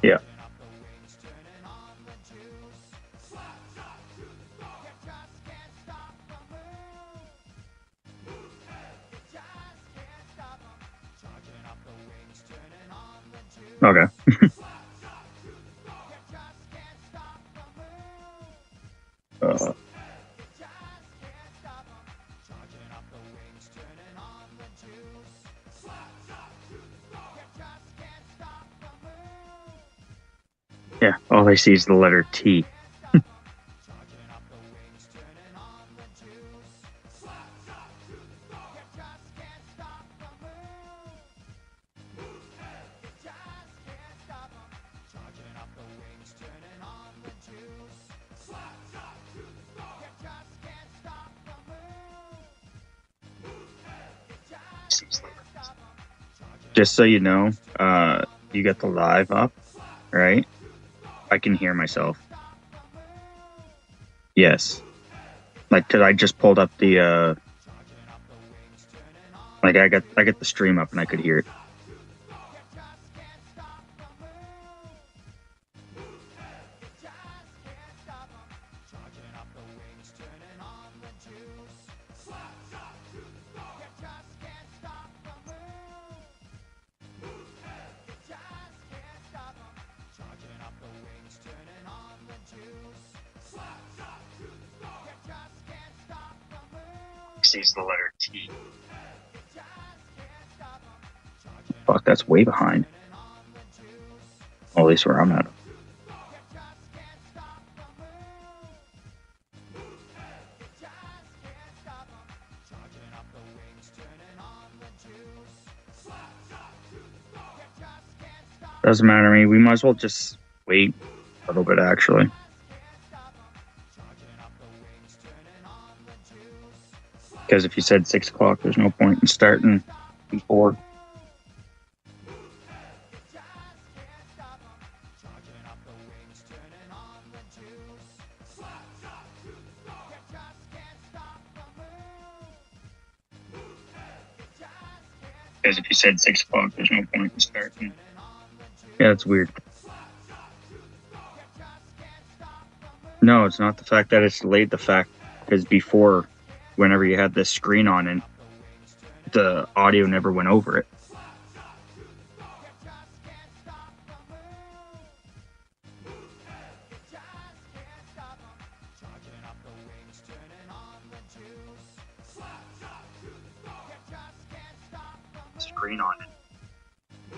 Yeah. Okay. Uh, yeah. All I see is the letter T. Just so you know, you got the live up, right? I can hear myself. Yes. Like, 'cause I just pulled up the like I got the stream up and I could hear it. Sees the letter T. Fuck, that's way behind. At least where I'm at. Doesn't matter to me. We might as well just wait a little bit, actually. Because if you said 6 o'clock, there's no point in starting before. Because if you said 6 o'clock, there's no point in starting. Yeah, that's weird. No, it's not the fact that it's delayed. The fact because before, whenever you had this screen on and the audio never went over it. Screen on it,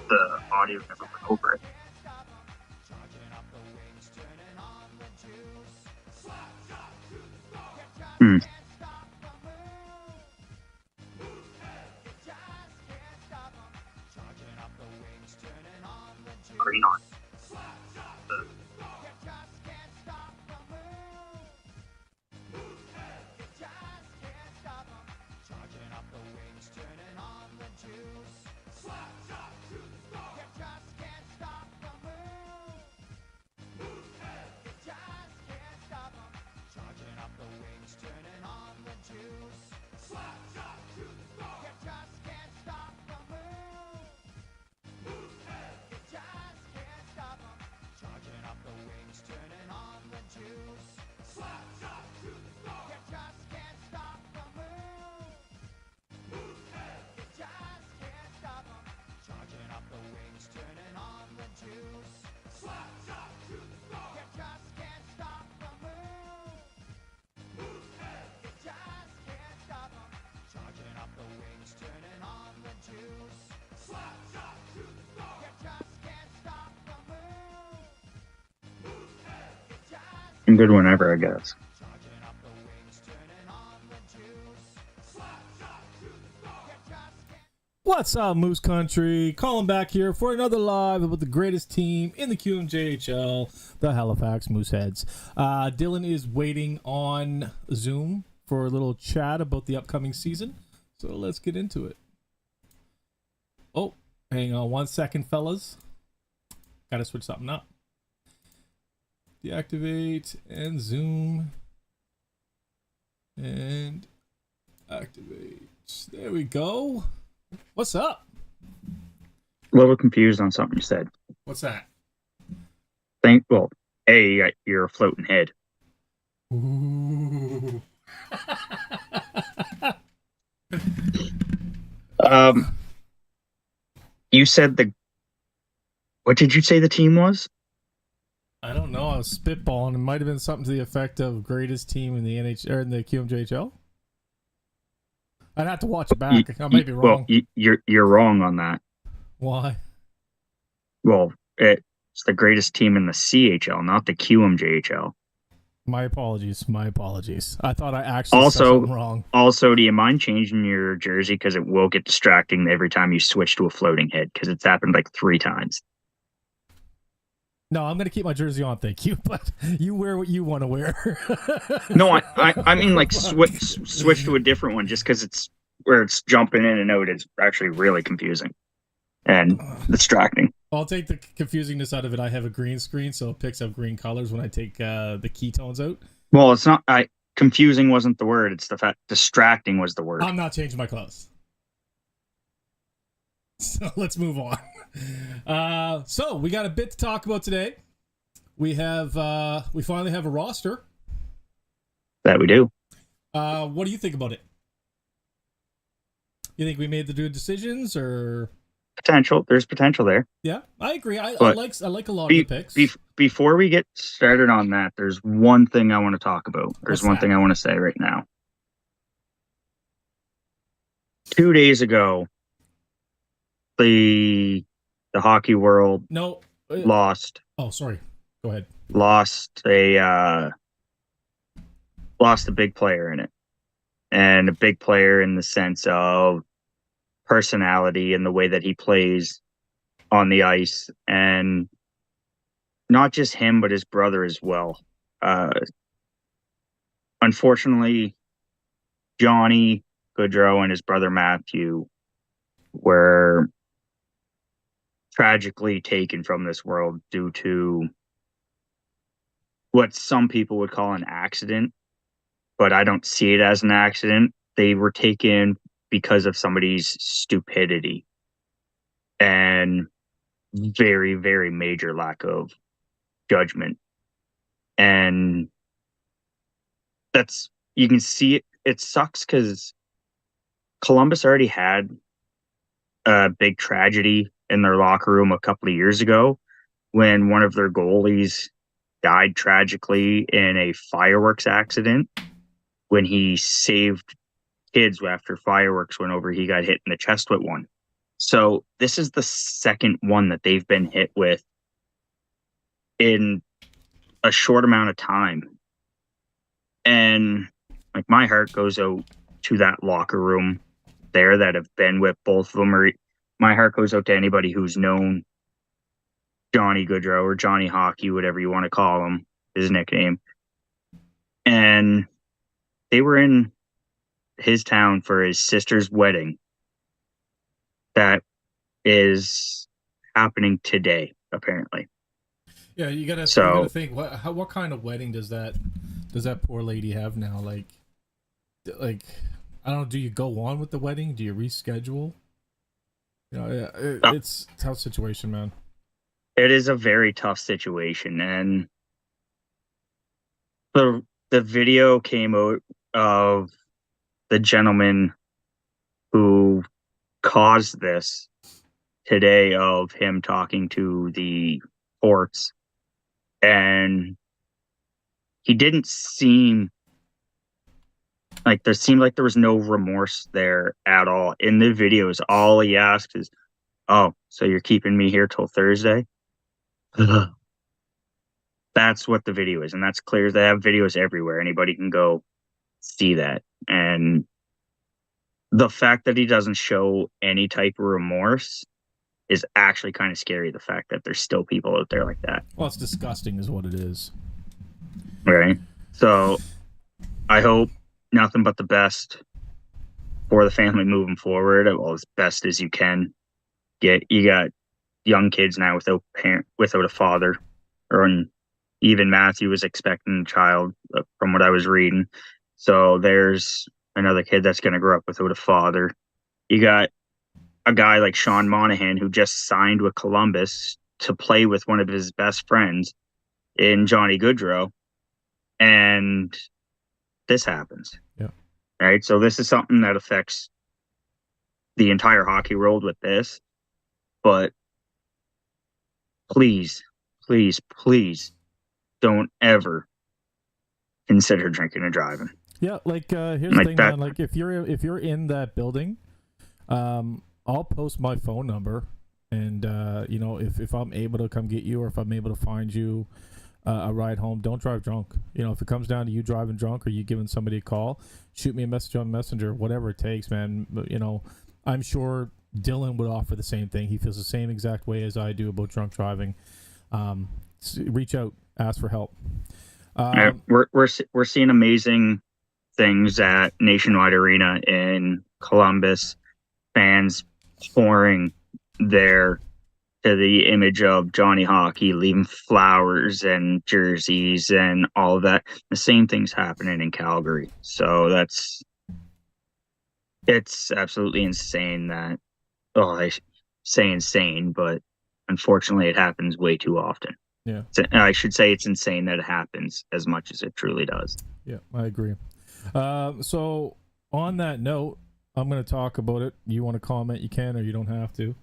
the audio never went over it. Hmm. Screen on the I'm good whenever, I guess. What's up, Moose Country? Calling back here for another live about the greatest team in the QMJHL, the Halifax Mooseheads. Dylan is waiting on Zoom for a little chat about the upcoming season, so let's get into it. Oh, hang on 1 second, fellas. Gotta switch something up. Deactivate and Zoom and activate. There we go. What's up? A little confused on something you said. What's that? Think, well, you're a floating head. Ooh. Um, you said what did you say the team was? I don't know. I was spitballing. It might have been something to the effect of greatest team in the NH or in the QMJHL. I'd have to watch it You, back. I might be well, wrong. you're wrong on that. Why? Well, it's the greatest team in the CHL, not the QMJHL. My apologies. My apologies. I thought I actually said Also, something wrong. also, do you mind changing your jersey because it will get distracting every time you switch to a floating head because it's happened like 3 times. No, I'm going to keep my jersey on, thank you. But you wear what you want to wear. No, I mean like switch to a different one just because it's where it's jumping in and out is actually really confusing and distracting. I'll take the confusingness out of it. I have a green screen, so it picks up green colors when I take the ketones out. Well, it's not. Confusing wasn't the word. It's the fact distracting was the word. I'm not changing my clothes. So let's move on. So we got a bit to talk about today. We finally have a roster. That we do. What do you think about it? You think we made the good decisions, or Potential. There's potential there. yeah? I agree. I But like a lot of the picks. Before we get started on that, there's one thing I want to talk about. There's What's one that? thing I want to say right now. 2 days ago, the hockey world No. lost Oh, sorry. Go ahead. lost a lost a big player in it, and a big player in the sense of personality and the way that he plays on the ice, and not just him but his brother as well. Uh, Unfortunately, Johnny Goodrow and his brother Matthew were tragically taken from this world due to what some people would call an accident, but I don't see it as an accident. They were taken because of somebody's stupidity and very, very major lack of judgment. And you can see it. It sucks because Columbus already had a big tragedy in their locker room a couple of years ago when one of their goalies died tragically in a fireworks accident when he saved kids after fireworks went over. He got hit in the chest with one. So this is the second one that they've been hit with in a short amount of time. And like my heart goes out to that locker room there that have been with both of them. Or my heart goes out to anybody who's known Johnny Goodrow or Johnny Hockey, whatever you want to call him, his nickname. And they were in his town for his sister's wedding that is happening today, apparently. Yeah, you gotta So think what kind of wedding does that poor lady have now? Like I don't know. Do you go on with the wedding? Do you reschedule? You know, it's a tough situation, man. it is a very tough situation, and the video came out of the gentleman who caused this today of him talking to the courts, and he didn't seem like there was no remorse there at all in the videos. All he asked is, "Oh, so you're keeping me here till Thursday?" That's what the video is, and that's clear. They have videos everywhere. Anybody can go see that. And the fact that he doesn't show any type of remorse is actually kind of scary. The fact that there's still people out there like that. Well, it's disgusting, is what it is. Right. So I hope nothing but the best for the family moving forward. Well, as best as you can get. You got young kids now without a father, or even Matthew was expecting a child, from what I was reading. So there's another kid that's going to grow up without a father. You got a guy like Sean Monahan who just signed with Columbus to play with one of his best friends, in Johnny Goodrow, and this happens. Yeah. Right. So this is something that affects the entire hockey world with this. But please, please, please don't ever consider drinking and driving. Yeah, like here's the Like thing, that. man. Like if you're in that building, I'll post my phone number, and if I'm able to come get you, or if I'm able to find you a ride home, don't drive drunk. If it comes down to you driving drunk or you giving somebody a call, shoot me a message on Messenger, whatever it takes, man. I'm sure Dylan would offer the same thing. He feels the same exact way as I do about drunk driving. Reach out, ask for help. We're seeing amazing things at Nationwide Arena in Columbus. Fans pouring there to the image of Johnny Hockey, leaving flowers and jerseys and all of that. The same thing's happening in Calgary. So it's absolutely insane that, I say insane, but unfortunately it happens way too often. Yeah. I should say it's insane that it happens as much as it truly does. Yeah, I agree. So on that note, I'm going to talk about it. You want to comment, you can, or you don't have to.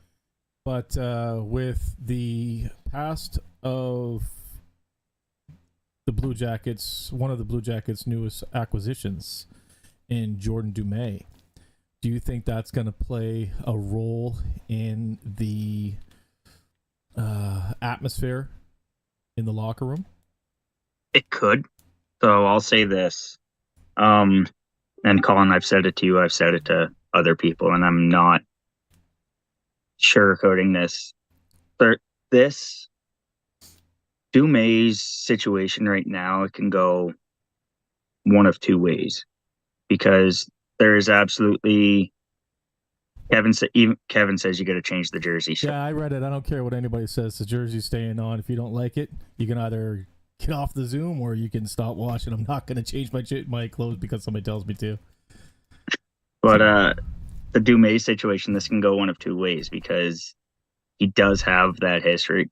But with the past of the Blue Jackets, one of the Blue Jackets' newest acquisitions in Jordan Dumais, do you think that's going to play a role in the atmosphere in the locker room? It could. So I'll say this. And Colin, I've said it to you, I've said it to other people, and I'm not sugarcoating this. This Dumais situation right now, it can go one of two ways, because there is absolutely even Kevin says you got to change the jersey. Yeah, I read it. I don't care what anybody says. The jersey's staying on. If you don't like it, you can either get off the Zoom or you can stop watching. I'm not going to change my clothes because somebody tells me to. But the Dumais situation, this can go one of two ways, because he does have that history.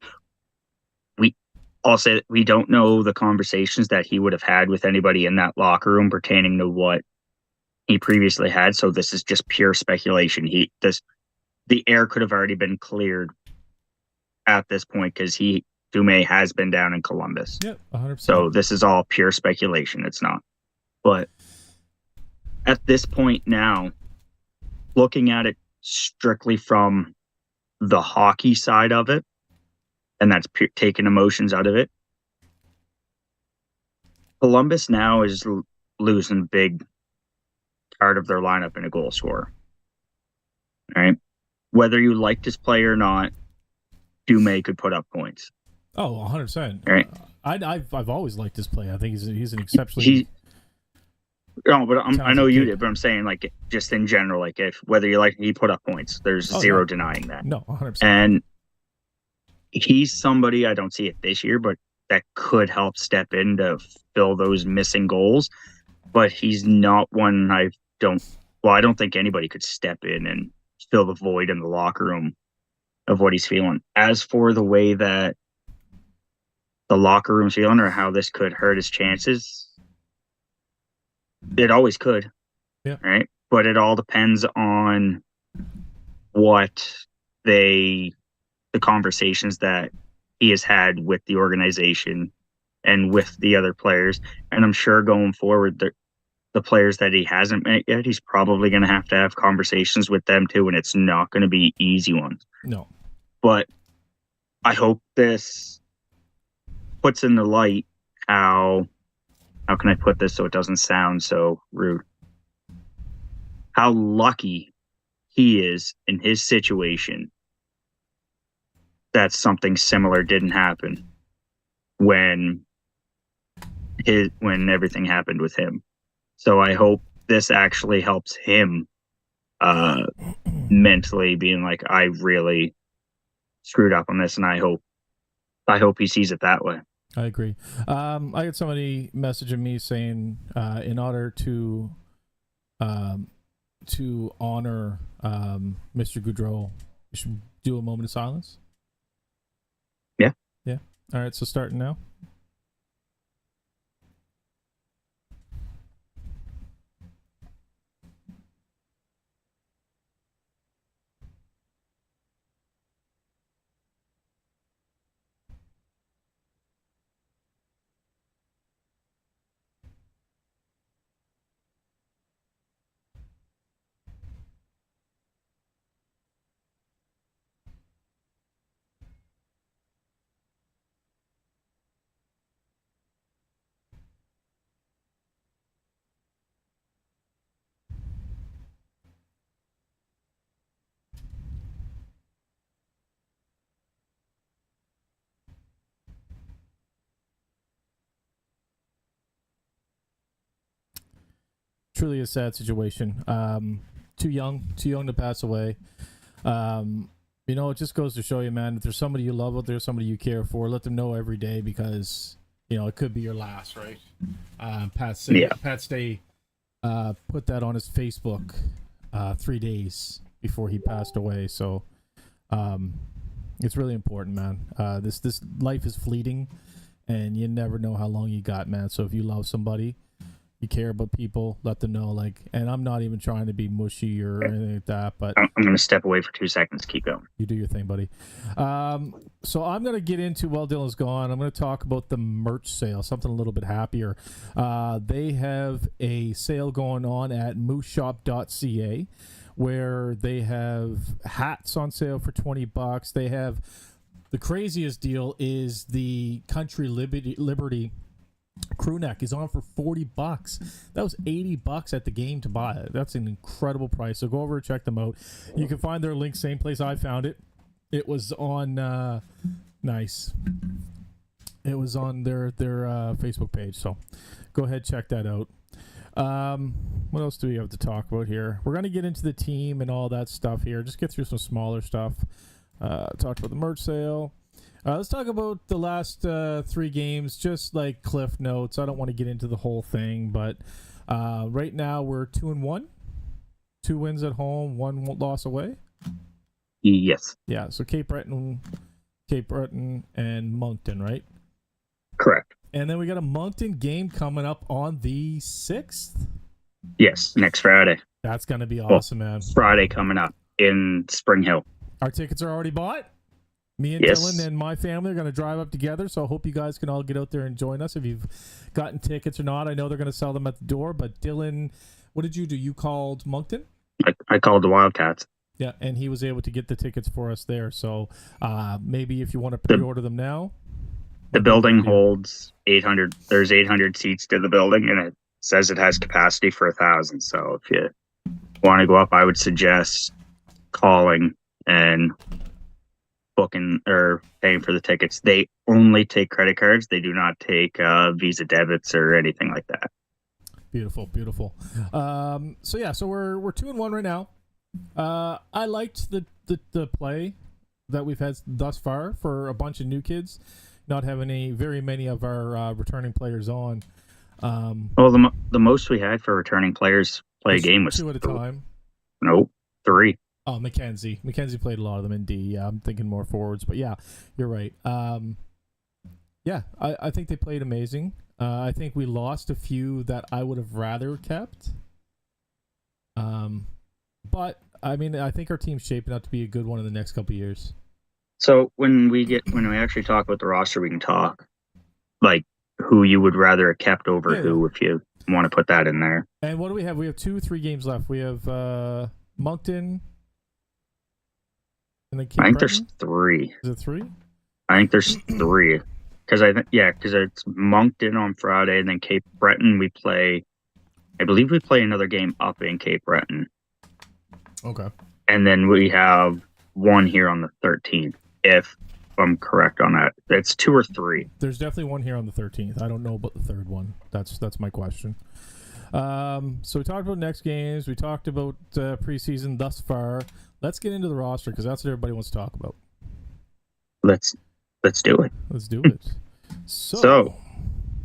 I'll say we don't know the conversations that he would have had with anybody in that locker room pertaining to what he previously had. So this is just pure speculation. The air could have already been cleared at this point, because Dumais has been down in Columbus. Yep, 100%. So this is all pure speculation. It's not. But at this point now, looking at it strictly from the hockey side of it, and that's taking emotions out of it, Columbus now is losing big part of their lineup in a goal scorer. All right. Whether you liked his play or not, Dumais could put up points. Oh, 100%. Right. I've always liked his play. I think he's an exceptionally. I know you did, but I'm saying, like, just in general, like, if whether you like, he put up points. There's zero denying that. No, 100%. And he's somebody, I don't see it this year, but that could help step in to fill those missing goals. But he's not one I don't think anybody could step in and fill the void in the locker room of what he's feeling. As for the way that the locker room's feeling, or how this could hurt his chances, it always could. Yeah. Right. But it all depends on what the conversations that he has had with the organization and with the other players. And I'm sure going forward, the players that he hasn't met yet, he's probably going to have conversations with them too. And it's not going to be easy ones. No. But I hope this puts in the light how can I put this so it doesn't sound so rude? How lucky he is in his situation that something similar didn't happen when everything happened with him. So I hope this actually helps him mentally, being like, I really screwed up on this, and I hope he sees it that way. I agree. I got somebody messaging me saying, in order to honor Mr. Goudreau, you should do a moment of silence. Yeah. Yeah. All right. So starting now. truly a sad situation. Too young to pass away. It just goes to show you, man, if there's somebody you love out there, somebody you care for, let them know every day, because it could be your last, right? Pat Stay put that on his Facebook 3 days before he passed away. So it's really important, man. This life is fleeting, and you never know how long you got, man. So if you love somebody, you care about people, let them know. And I'm not even trying to be mushy or anything like that, but I'm going to step away for 2 seconds. Keep going. You do your thing, buddy. So I'm going to get into, while Dylan's gone, I'm going to talk about the merch sale, something a little bit happier. They have a sale going on at mooseshop.ca where they have hats on sale for $20. They have, the craziest deal is the Country Liberty crew neck is on for $40. That was $80 at the game to buy it. That's an incredible price. So go over and check them out. You can find their link same place I found it. It was on nice. It was on their Facebook page. So go ahead, check that out. What else do we have to talk about here? We're gonna get into the team and all that stuff here. Just get through some smaller stuff. Talk about the merch sale. Let's talk about the last 3 games, just like cliff notes. I don't want to get into the whole thing, but right now we're 2-1, 2 wins at home, 1 loss away. Yes. Yeah. So Cape Breton, and Moncton, right? Correct. And then we got a Moncton game coming up on the 6th. Yes, next Friday. That's gonna be awesome, man. Friday coming up in Spring Hill. Our tickets are already bought. Me and Dylan and my family are going to drive up together, so I hope you guys can all get out there and join us if you've gotten tickets or not. I know they're going to sell them at the door, but Dylan, what did you do? You called Moncton? I called the Wildcats. Yeah, and he was able to get the tickets for us there, so maybe if you want to pre-order them now. The building holds 800. There's 800 seats to the building, and it says it has capacity for 1,000. So if you want to go up, I would suggest calling and booking or paying for the tickets. They only take credit cards. They do not take Visa debits or anything like that. Beautiful. So we're 2-1 right now. I liked the play that we've had thus far for a bunch of new kids, not having very many of our returning players on. Well, the most we had for returning players play a game was 2 at a time. Nope, 3. Oh, Mackenzie played a lot of them in D. Yeah, I'm thinking more forwards, but yeah, you're right. Yeah, I think they played amazing. I think we lost a few that I would have rather kept. But I mean, I think our team's shaping up to be a good one in the next couple of years. So when we actually talk about the roster, we can talk like who you would rather have kept over who, if you want to put that in there. And what do we have? We have 3 games left. We have Moncton. And then I think there's 3. Is it 3? I think there's 3. Because it's Moncton on Friday, and then Cape Breton I believe we play another game up in Cape Breton. Okay. And then we have one here on the 13th, if I'm correct on that. It's 2 or 3. There's definitely one here on the 13th. I don't know about the third one. That's my question. So we talked about next games. We talked about preseason thus far. Let's get into the roster because that's what everybody wants to talk about. Let's do it. Let's do it. So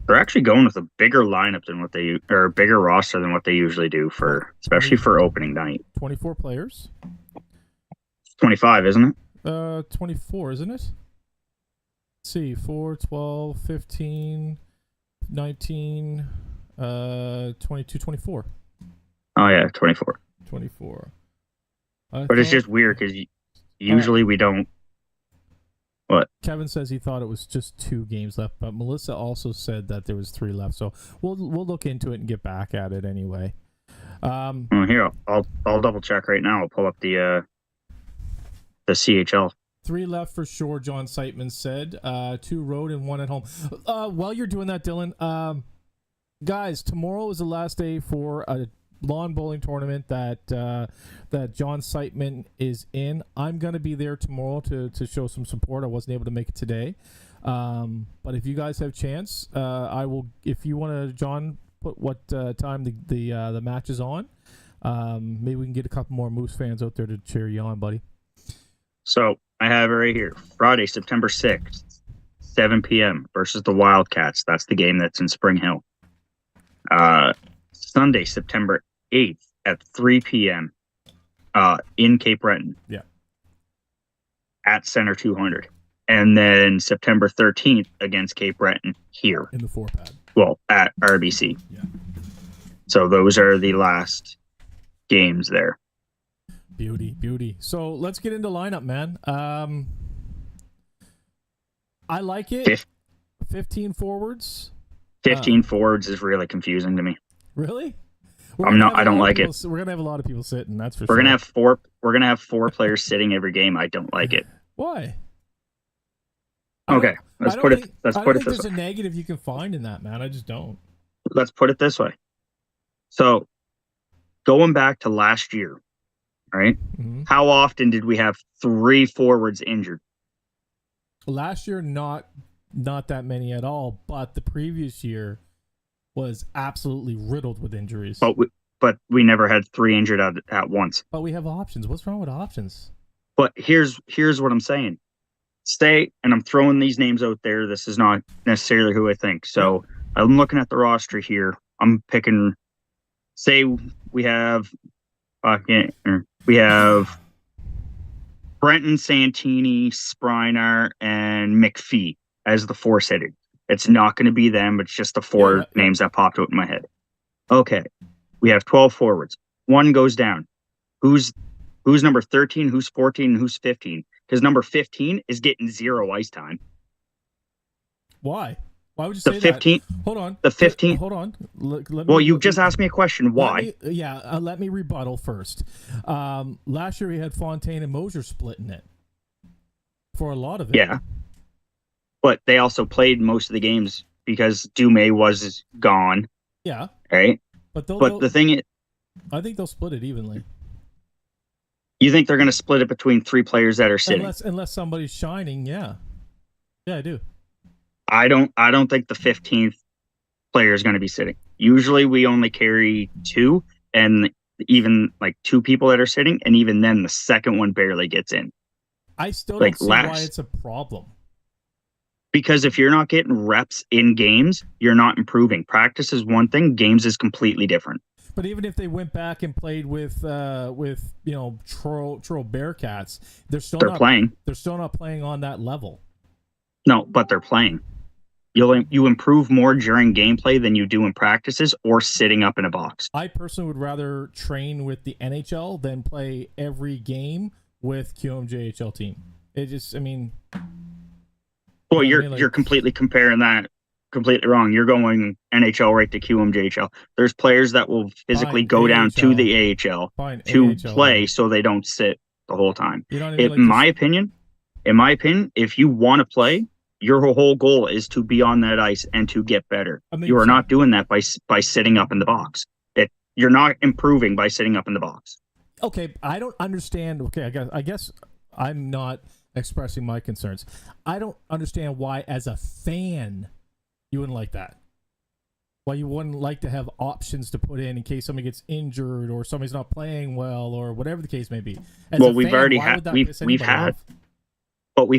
they're actually going with a bigger lineup than or a bigger roster than what they usually do especially for opening night. 24 players. 25, isn't it? 24, isn't it? Let's see, 4, 12, 15, 19, 22, 24. Oh yeah, 24. 24. But it's just weird because usually we don't. What? Kevin says he thought it was just 2 games left, but Melissa also said that there was 3 left. So we'll look into it and get back at it anyway. Here, I'll double check right now. I'll pull up the CHL. 3 left for sure. John Seitman said 2 road and 1 at home. While you're doing that, Dylan, guys, tomorrow is the last day for a lawn bowling tournament that John Seitman is in. I'm gonna be there tomorrow to show some support. I wasn't able to make it today, but if you guys have chance, I will. If you want to, John, put what time the match is on. Maybe we can get a couple more Moose fans out there to cheer you on, buddy. So I have it right here. Friday, September 6th, 7 p.m. versus the Wildcats. That's the game that's in Spring Hill. Sunday, September 8th at 3 p.m. In Cape Breton. Yeah. At Center 200. And then September 13th against Cape Breton here. In the 4-pad. Well, at RBC. Yeah. So those are the last games there. Beauty. So let's get into lineup, man. I like it. 15 forwards. 15 forwards is really confusing to me. Really? I don't like it. We're gonna have a lot of people sitting. That's for We're sure. We're gonna have four players sitting every game. I don't like it. Why? Okay, let's put it this There's way. a negative you can find in that, man. I just don't. Let's put it this way. So, going back to last year, right? Mm-hmm. How often did we have 3 forwards injured? Last year, not that many at all, but the previous year was absolutely riddled with injuries. But we never had 3 injured at once. But we have options. What's wrong with options? But here's what I'm saying. And I'm throwing these names out there. This is not necessarily who I think. So I'm looking at the roster here. I'm picking. Say we have Brenton, Santini, Sprinar, and McPhee as the 4 sitting. It's not going to be them. It's just the 4 names that popped out in my head. Okay. We have 12 forwards. 1 goes down. Who's number 13, who's 14, and who's 15? Because number 15 is getting 0 ice time. Why? Why would you say 15, that? Hold on. The 15. Hold on. You just asked me a question. Why? Let me rebuttal first. Last year we had Fontaine and Mosier splitting it for a lot of it. Yeah. But they also played most of the games because Dumais was gone. Yeah. Right? But the thing is, I think they'll split it evenly. You think they're going to split it between 3 players that are sitting? Unless somebody's shining, yeah. Yeah, I do. I don't think the 15th player is going to be sitting. Usually we only carry 2, and even like 2 people that are sitting, and even then the second one barely gets in. I still don't see why it's a problem. Because if you're not getting reps in games, you're not improving. Practice is one thing, games is completely different. But even if they went back and played with Truro Bearcats, they're playing. They're still not playing on that level. No, but they're playing. You improve more during gameplay than you do in practices or sitting up in a box. I personally would rather train with the NHL than play every game with QMJHL team. It just, I mean. Well, you're completely comparing that completely wrong. You're going NHL right to QMJHL. There's players that will physically go down to the AHL to play so they don't sit the whole time. In my opinion, if you want to play, your whole goal is to be on that ice and to get better. You are not doing that by sitting up in the box. You're not improving by sitting up in the box. Okay, I don't understand. Okay, I guess I'm not expressing my concerns. I don't understand why, as a fan, you wouldn't like that. Why you wouldn't like to have options to put in case somebody gets injured or somebody's not playing well or whatever the case may be. We've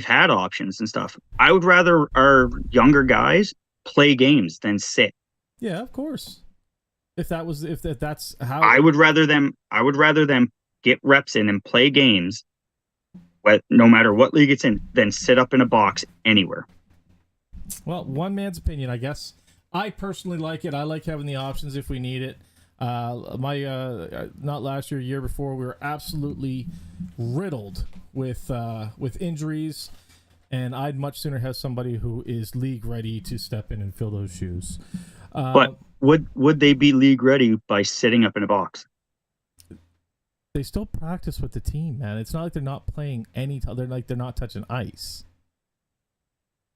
had options and stuff. I would rather our younger guys play games than sit. Yeah, of course. If that's how I would rather them get reps in and play games, no matter what league it's in, than sit up in a box anywhere. Well, one man's opinion, I guess. I personally like it. I like having the options if we need it. Not last year before, we were absolutely riddled with injuries, and I'd much sooner have somebody who is league ready to step in and fill those shoes. But would they be league ready by sitting up in a box? They still practice with the team, man. It's not like they're not playing they're not touching ice.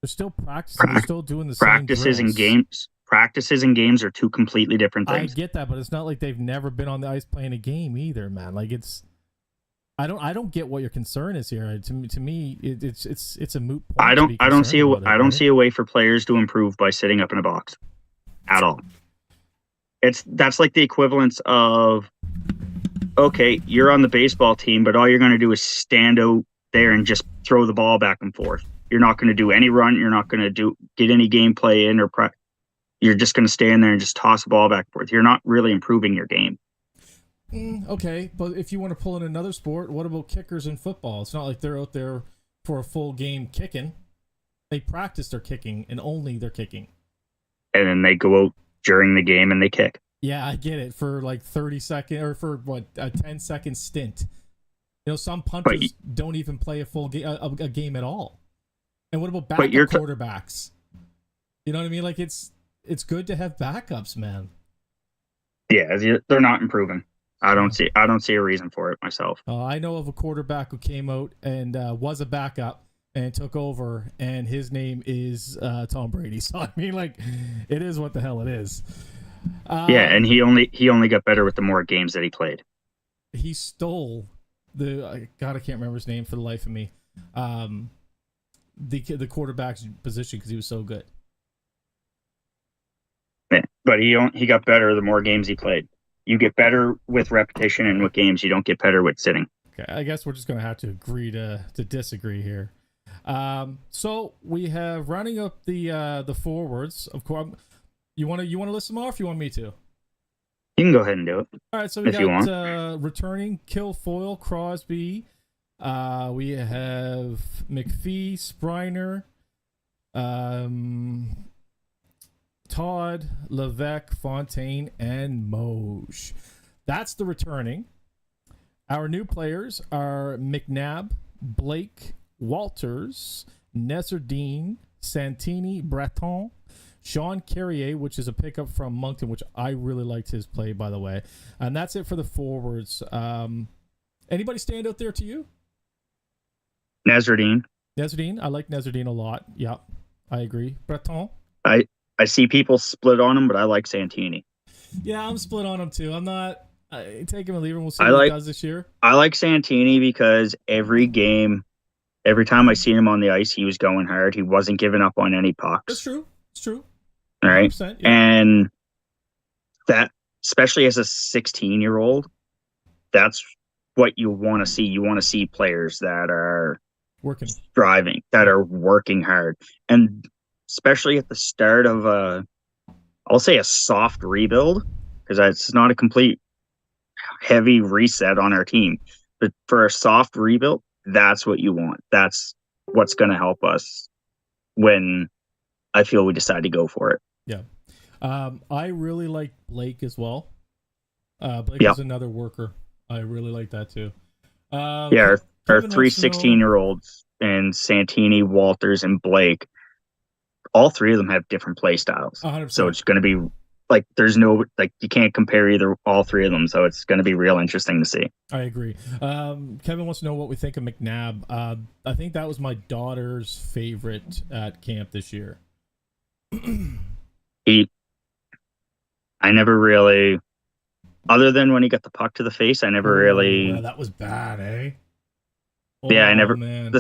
They're still practicing. They're still doing the same drills. Practices and games are 2 completely different things. I get that, but it's not like they've never been on the ice playing a game either, man. Like I don't get what your concern is here. To me, it's a moot point. I don't see a way for players to improve by sitting up in a box, at all. That's like the equivalence of, okay, you're on the baseball team, but all you're going to do is stand out there and just throw the ball back and forth. You're not going to do any run. You're not going to get any gameplay in you're just going to stand there and just toss the ball back and forth. You're not really improving your game. Okay, but if you want to pull in another sport, what about kickers in football? It's not like they're out there for a full game kicking. They practice their kicking and only their kicking. And then they go out during the game and they kick. Yeah, I get it, for like 30 seconds or for what, a 10-second stint. You know, some punters don't even play a full game, a game at all. And what about backup quarterbacks? You know what I mean? Like it's good to have backups, man. Yeah, they're not improving. I don't see a reason for it myself. I know of a quarterback who came out and was a backup and took over, and his name is Tom Brady. So I mean, like, it is what the hell it is. Yeah, and he only got better with the more games that he played. He stole I can't remember his name for the life of me. The quarterback's position because he was so good. Yeah, but he got better the more games he played. You get better with repetition and with games. You don't get better with sitting. Okay, I guess we're just going to have to agree to disagree here. So we have rounding up the forwards. Of course, you want to list them off? Or you want me to? You can go ahead and do it. All right, so we got returning Kilfoyle, Crosby. We have McPhee, Springer, Todd, Levesque, Fontaine, and Moj. That's the returning. Our new players are McNabb, Blake, Walters, Neserdine, Santini, Breton, Sean Carrier, which is a pickup from Moncton, which I really liked his play, by the way. And that's it for the forwards. Anybody stand out there to you? Neserdine. I like Neserdine a lot. Yeah, I agree. Breton. I see people split on him, but I like Santini. Yeah, I'm split on him too. I'm not. Take him or leave him. We'll see what he does this year. I like Santini because every game, every time I see him on the ice, he was going hard. He wasn't giving up on any pucks. That's true. It's true. All right. Yeah. And that, especially as a 16-year-old, that's what you want to see. You want to see players that are striving, that are working hard. And especially at the start of I'll say a soft rebuild, because it's not a complete heavy reset on our team. But for a soft rebuild, that's what you want. That's what's going to help us when I feel we decide to go for it. Yeah. I really like Blake as well. Blake is another worker. I really like that too. Our 3 16-year-olds and Santini, Walters, and Blake, all three of them have different play styles. 100%. So it's going to be like, you can't compare all three of them. So it's going to be real interesting to see. I agree. Kevin wants to know what we think of McNabb. I think that was my daughter's favorite at camp this year. I never really, other than when he got the puck to the face, I never really. Yeah, that was bad, eh? Yeah, I never. Man.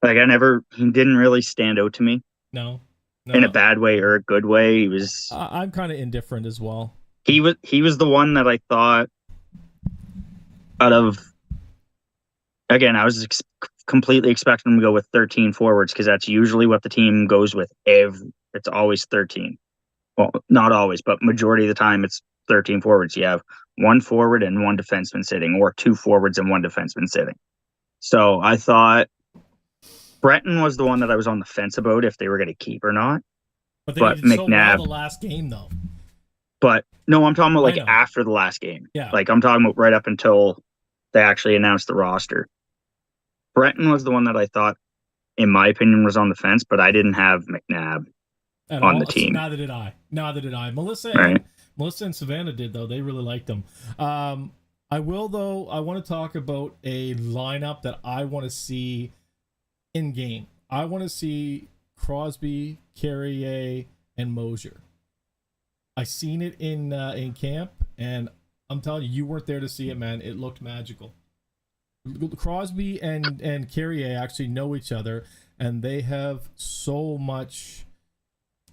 He didn't really stand out to me. No. In a bad way or a good way. He was. I'm kind of indifferent as well. He was the one that I thought out of. Again, I was completely expecting him to go with 13 forwards because that's usually what the team goes with. It's always 13. Well, not always, but majority of the time it's 13 forwards. You have one forward and one defenseman sitting, or two forwards and one defenseman sitting. So I thought Breton was the one that I was on the fence about if they were going to keep or not. But McNabb, so well the last game though. But no, I'm talking about after the last game. Yeah. Like I'm talking about right up until they actually announced the roster. Breton was the one that I thought, in my opinion, was on the fence, but I didn't have McNabb on the team. Neither did I. Melissa and Savannah did, though. They really liked them. I want to talk about a lineup that I want to see in game. I want to see Crosby, Carrier, and Mosier. I seen it in camp, and I'm telling you, you weren't there to see it, man. It looked magical. Crosby and Carrier actually know each other, and they have so much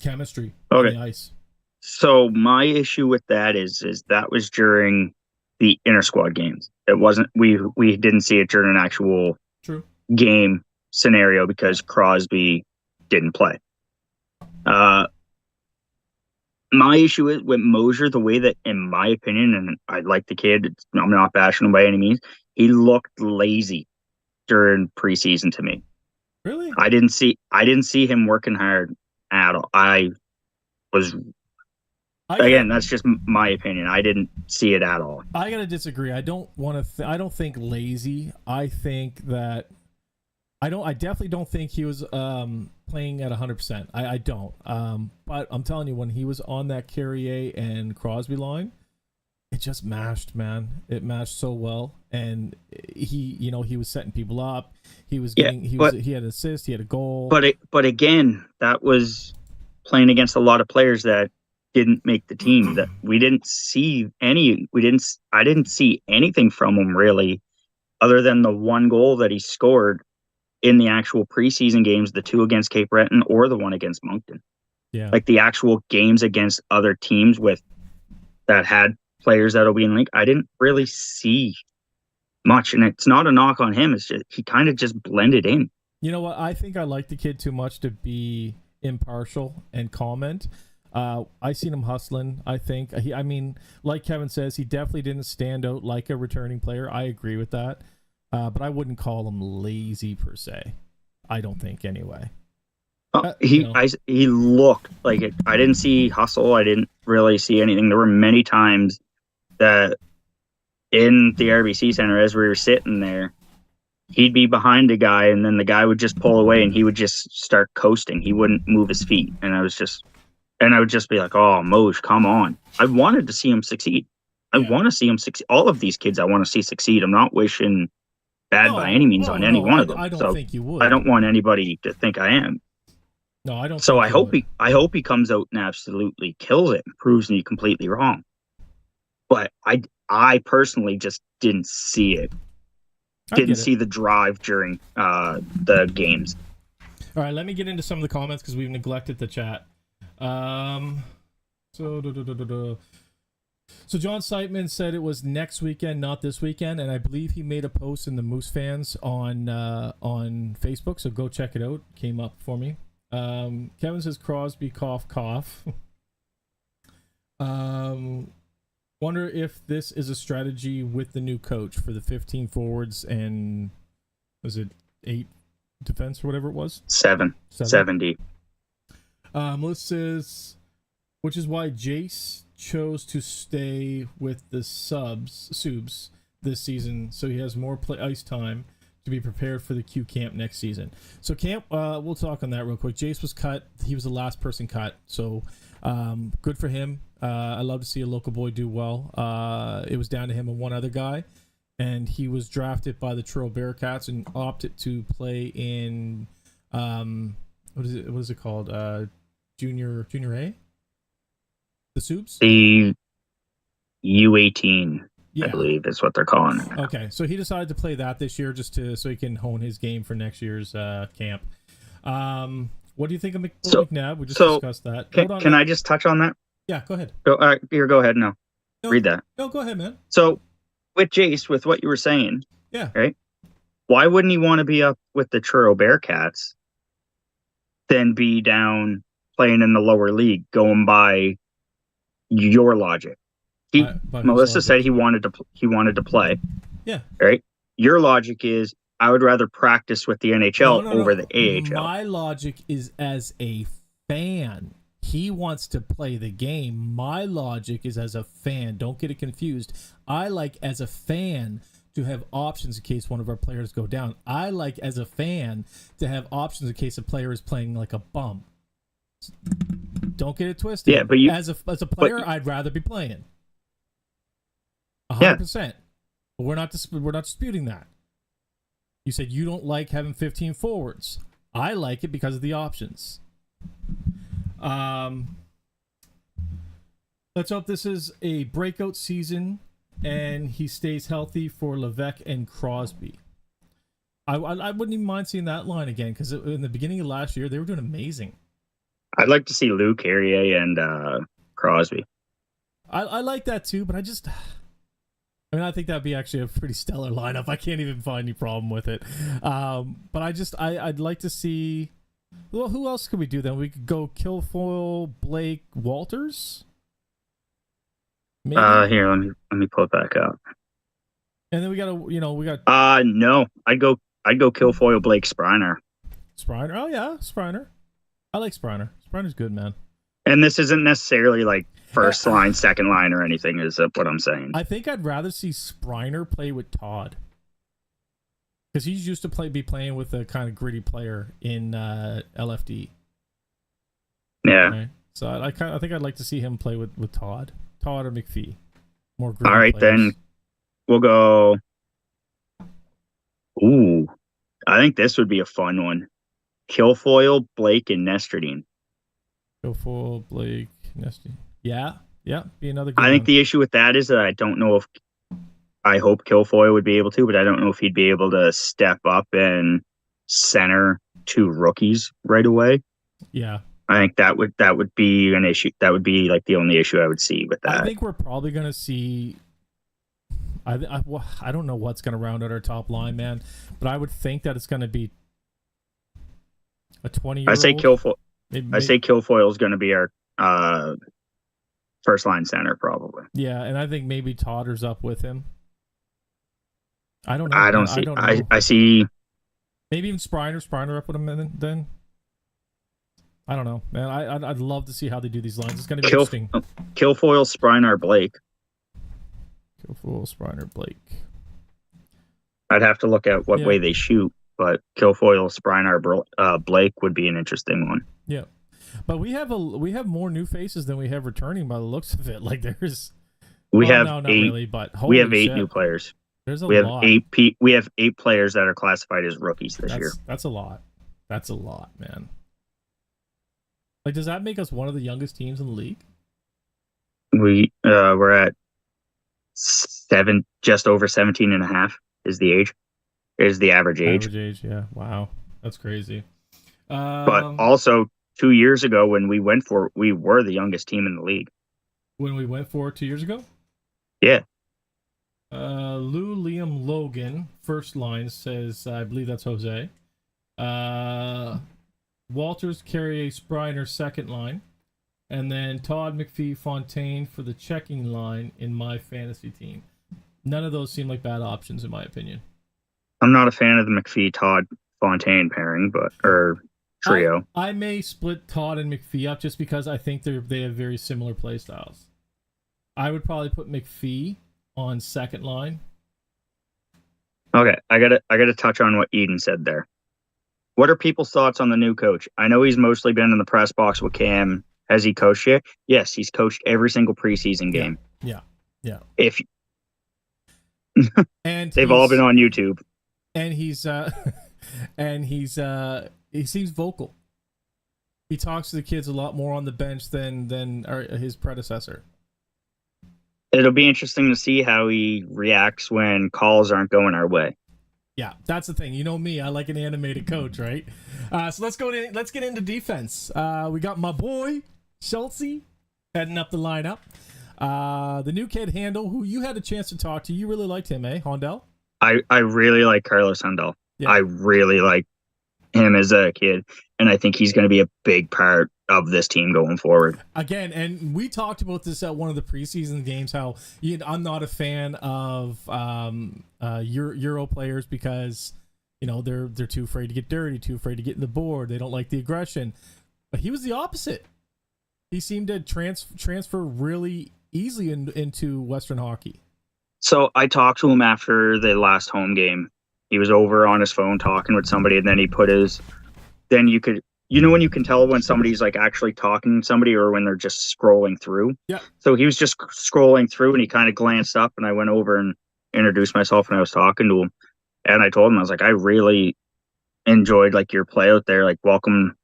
chemistry on the ice. So my issue with that is that was during the inter squad games. It wasn't we didn't see it during an actual True. game scenario Yeah. because Crosby didn't play. Uh, my issue is with Mosier, the way that, in my opinion, and I like the kid, I'm not bashing him by any means. He looked lazy during preseason to me. Really? I didn't see him working hard at all. I was I gotta again, that's just my opinion. I didn't see it at all. I gotta disagree. I don't want to. I don't think lazy. I think that I don't. I definitely don't think he was playing at 100%. I don't. But I'm telling you, when he was on that Carrier and Crosby line, it just mashed, man. It mashed so well, and he was setting people up. He was Yeah, getting. but He had an assist. He had a goal. but again, that was playing against a lot of players that didn't make the team. That we didn't see any. We didn't. I didn't see anything from him really, other than the one goal that he scored in the actual preseason games, the two against Cape Breton or the one against Moncton. Yeah. Like the actual games against other teams with that had players that'll be in the league, I didn't really see much. And it's not a knock on him. It's just he kind of just blended in. You know what? I think I like the kid too much to be impartial and comment. I seen him hustling. I think I mean, like Kevin says, he definitely didn't stand out like a returning player. I agree with that, but I wouldn't call him lazy per se. I don't think anyway. You know, He looked like it. I didn't see hustle. I didn't really see anything. There were many times that in the RBC Center as we were sitting there, he'd be behind a guy, and then the guy would just pull away, and he would just start coasting. He wouldn't move his feet, and I would just be like, "Oh, Moj, come on!" I wanted to see him succeed. I yeah. want to see him succeed. All of these kids, I want to see succeed. I'm not wishing bad by any No, means oh on any no, one of them. I don't So think you I would. don't want anybody to think I am. No, I don't So think you would. I hope he comes out and absolutely kills it and proves me completely wrong. But I personally just didn't see it. I Didn't get it. see the drive during the games. All right, let me get into some of the comments because we've neglected the chat. Um, so So John Seitman said it was next weekend, not this weekend, and I believe he made a post in the Moose fans on Facebook. So go check it out. Came up for me. Kevin says Crosby cough cough. um, wonder if this is a strategy with the new coach for the 15 forwards and was it 8 defense or whatever it was? 7, 7. 70. Melissa says, which is why Jace chose to stay with the subs this season, so he has more ice time to be prepared for the Q camp next season. So camp, we'll talk on that real quick. Jace was cut; he was the last person cut, so good for him. I love to see a local boy do well. It was down to him and one other guy, and he was drafted by the Truro Bearcats and opted to play in what is it called? Junior A? The Soups? The U18, I Yeah. believe, is what they're calling it. Okay, so he decided to play that this year so he can hone his game for next year's camp. What do you think of McNabb? We just discussed that. Can I just touch on that? Yeah, go ahead. Go ahead now. No, Read that. No, go ahead, man. So with Jace, with what you were saying, Yeah. right? Why wouldn't he want to be up with the Truro Bearcats than be down playing in the lower league, going by your logic? Melissa said he wanted to play. Yeah. Right? Your logic is I would rather practice with the NHL over the AHL. My logic is as a fan. He wants to play the game. My logic is as a fan. Don't get it confused. I like as a fan to have options in case one of our players go down. I like as a fan to have options in case a player is playing like a bum. Don't get it twisted. Yeah, but as a player, I'd rather be playing. 100%. But we're not disputing that. You said you don't like having 15 forwards. I like it because of the options. Let's hope this is a breakout season and he stays healthy for Levesque and Crosby. I wouldn't even mind seeing that line again because in the beginning of last year they were doing amazing. I'd like to see Lou Carrier and Crosby. I like that too, but I think that'd be actually a pretty stellar lineup. I can't even find any problem with it. But I'd like to see. Well, who else could we do then? We could go Kilfoyle, Blake, Walters. Maybe. Let me pull it back up. And then we got. No, I'd go Kilfoyle, Blake, Spriner. Spriner. Oh yeah, Spriner. I like Spriner. Spriner's good, man. And this isn't necessarily like first line, second line, or anything. Is what I'm saying. I think I'd rather see Spriner play with Todd, because he's used to be playing with a kind of gritty player in LFD. Yeah. Right? So I think I'd like to see him play with Todd or McPhee. More gritty All right, players. then we'll go. Ooh, I think this would be a fun one. Kilfoyle, Blake, and Nestradine. Kilfoyle, Blake, Nesty. Yeah, be another good I think one. the issue with that is that I don't know if I hope Kilfoyle would be able to, but I don't know if he'd be able to step up and center two rookies right away. Yeah. I think that would be an issue. That would be like the only issue I would see with that. I think we're probably going to see. I don't know what's going to round out our top line, man, but I would think that it's going to be a 20-year-old. I say Kilfoyle is going to be our first line center probably. Yeah, and I think maybe Todder's up with him. I don't know. I don't see. I see. Maybe even Spriner up with him then. I don't know, man. I'd love to see how they do these lines. It's going to be interesting. Kilfoyle, Spriner, Blake. Kilfoyle, Spriner, Blake. I'd have to look at what way they shoot, but Kilfoyle, Spriner, Blake would be an interesting one. Yeah, but we have more new faces than we have returning by the looks of it. Like we have eight new players. There's a lot. We have 8 players that are classified as rookies this year. That's a lot. That's a lot, man. Like, does that make us one of the youngest teams in the league? We're at just over 17 and a half is the average age. Average age, yeah. Wow, that's crazy. But also 2 years ago when we were the youngest team in the league. When we went for it 2 years ago? Yeah. Lou Liam Logan, first line, says, I believe that's Jose. Walters, Carrier, Spriner, second line. And then Todd, McPhee, Fontaine for the checking line in my fantasy team. None of those seem like bad options, in my opinion. I'm not a fan of the McPhee, Todd, Fontaine pairing, or trio. I may split Todd and McPhee up just because I think they have very similar play styles. I would probably put McPhee on second line. Okay, I gotta touch on what Eden said there. What are people's thoughts on the new coach? I know he's mostly been in the press box with Cam. Has he coached yet? Yes, he's coached every single preseason game. Yeah. If and they've all been on YouTube. And he seems vocal. He talks to the kids a lot more on the bench than his predecessor. It'll be interesting to see how he reacts when calls aren't going our way. Yeah, that's the thing. You know me, I like an animated coach, right? So let's get into defense. We got my boy Schultze heading up the lineup. The new kid Handel, who you had a chance to talk to. You really liked him, eh, Handel? I really like Carlos Handel. Yeah. I really like him as a kid, and I think he's going to be a big part of this team going forward. Again, and we talked about this at one of the preseason games, how I'm not a fan of Euro players because they're too afraid to get dirty, too afraid to get in the board. They don't like the aggression. But he was the opposite. He seemed to transfer really easily into Western hockey. So I talked to him after the last home game. He was over on his phone talking with somebody, and then he put his. Then you could. When you can tell when somebody's like actually talking to somebody or when they're just scrolling through. Yeah. So he was just scrolling through and he kind of glanced up and I went over and introduced myself when I was talking to him. And I told him, I was like, I really enjoyed like your play out there. Like, welcome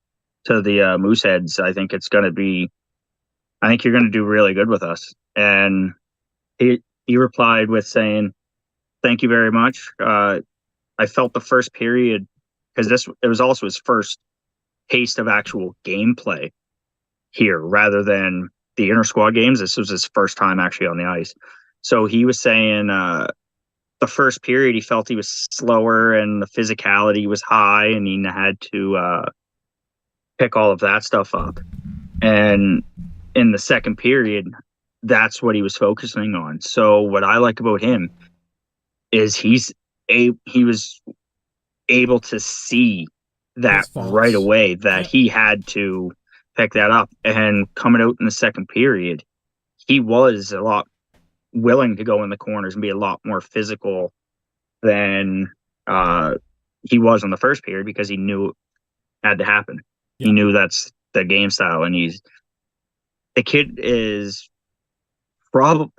to the Mooseheads. I think you're going to do really good with us. And he replied with saying, thank you very much. I felt the first period because it was also his first taste of actual gameplay here rather than the inter squad games. This was his first time actually on the ice. So he was saying the first period he felt he was slower and the physicality was high and he had to pick all of that stuff up. And in the second period, that's what he was focusing on. So what I like about him is he was able to see that His right faults. away that Yep. he had to pick that up. And coming out in the second period, he was a lot willing to go in the corners and be a lot more physical than uh, he was in the first period because he knew it had to happen. He Yeah. knew that's the game style, and the kid is probably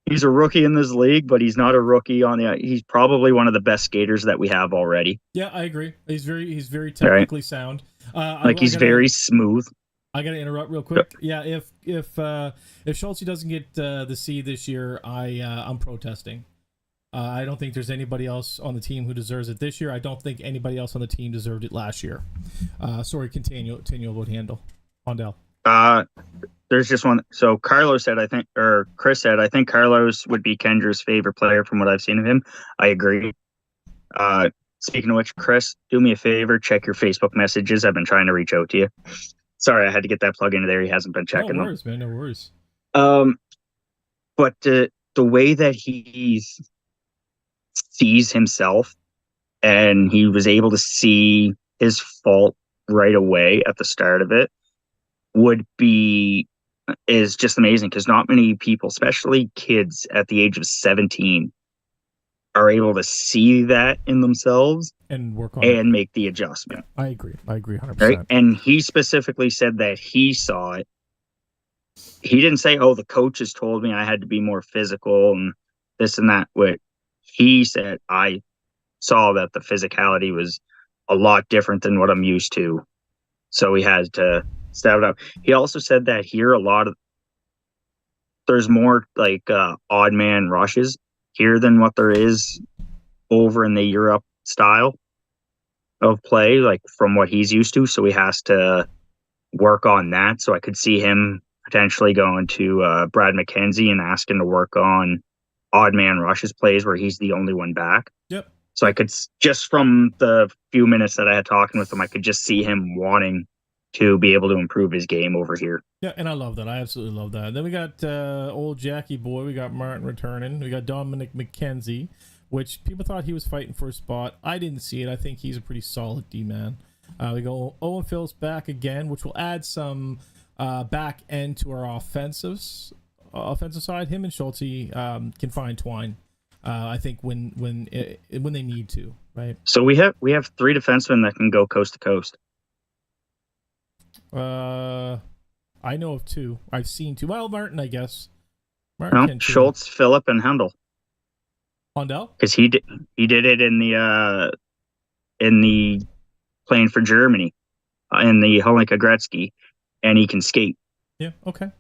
he's a rookie in this league, but he's not a rookie on the. He's probably one of the best skaters that we have already. Yeah, I agree. He's very Right, technically sound. like I he's gotta very smooth. I gotta interrupt real quick. Yeah, if Schultz doesn't get the C this year, I'm protesting. I don't think there's anybody else on the team who deserves it this year. I don't think anybody else on the team deserved it last year. Sorry, continue about Handel. Uh, there's just one. So Carlos said, I think, or Chris said, I think Carlos would be Kendra's favorite player from what I've seen of him. I agree. Uh, Speaking of which, Chris, do me a favor, check your Facebook messages. I've been trying to reach out to you. Sorry, I had to get that plug into there. He hasn't been No checking them. worries, man. No worries. Um, but the way that he sees himself and he was able to see his fault right away at the start of it would be is just amazing because not many people, especially kids at the age of 17, are able to see that in themselves And work on it. and make the Yeah, adjustment. I agree. I agree 100%. Right. And he specifically said that he saw it. He didn't say, oh, the coaches told me I had to be more physical and this and that. What he said, I saw that the physicality was a lot different than what I'm used to. So he had to step it up. He also said that here there's more like odd man rushes here than what there is over in the Europe style of play, like from what he's used to. So he has to work on that. So I could see him potentially going to Brad McKenzie and asking to work on odd man rushes plays where he's the only one back. Yep. So I could just from the few minutes that I had talking with him, I could just see him wanting to be able to improve his game over here. Yeah, and I love that. I absolutely love that. Then we got old Jackie boy. We got Martin returning. We got Dominic McKenzie, which people thought he was fighting for a spot. I didn't see it. I think he's a pretty solid D-man. We go Owen Phillips back again, which will add some back end to our offensive side. Him and Schulte can find twine. I think when they need to, right? So we have three defensemen that can go coast to coast. I know of two. I've seen two. Well, Martin, I guess. Martin No, can too. Schultz, Phillip, and Hendel. Hondell? Because he did it in the playing for Germany in the Holinka Gretzky, and he can skate. Yeah. Okay.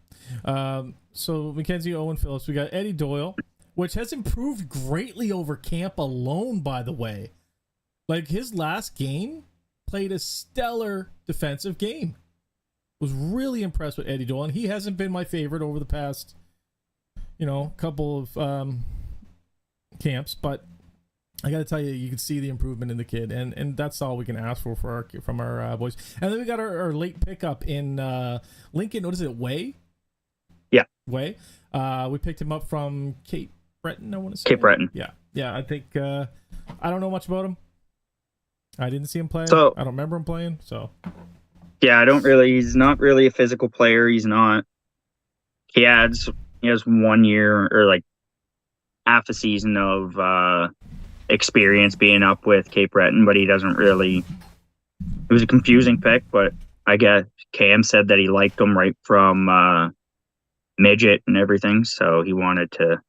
So McKenzie, Owen Phillips. We got Eddie Doyle, which has improved greatly over camp alone. By the way, like his last game, played a stellar defensive game. Was really impressed with Eddie Doyle, and he hasn't been my favorite over the past, couple of camps. But I got to tell you, you can see the improvement in the kid, and that's all we can ask for from our boys. And then we got our late pickup in Lincoln. What is it, Way? Yeah, Way. We picked him up from Cape Breton. I want to say Cape Breton. Yeah. I think I don't know much about him. I didn't see him play. So I don't remember him playing. So. yeah, he's not really a physical player. He's not. He has 1 year or like half a season of experience being up with Cape Breton, but he doesn't really. It was a confusing pick, but I guess Cam said that he liked him right from midget and everything, so he wanted to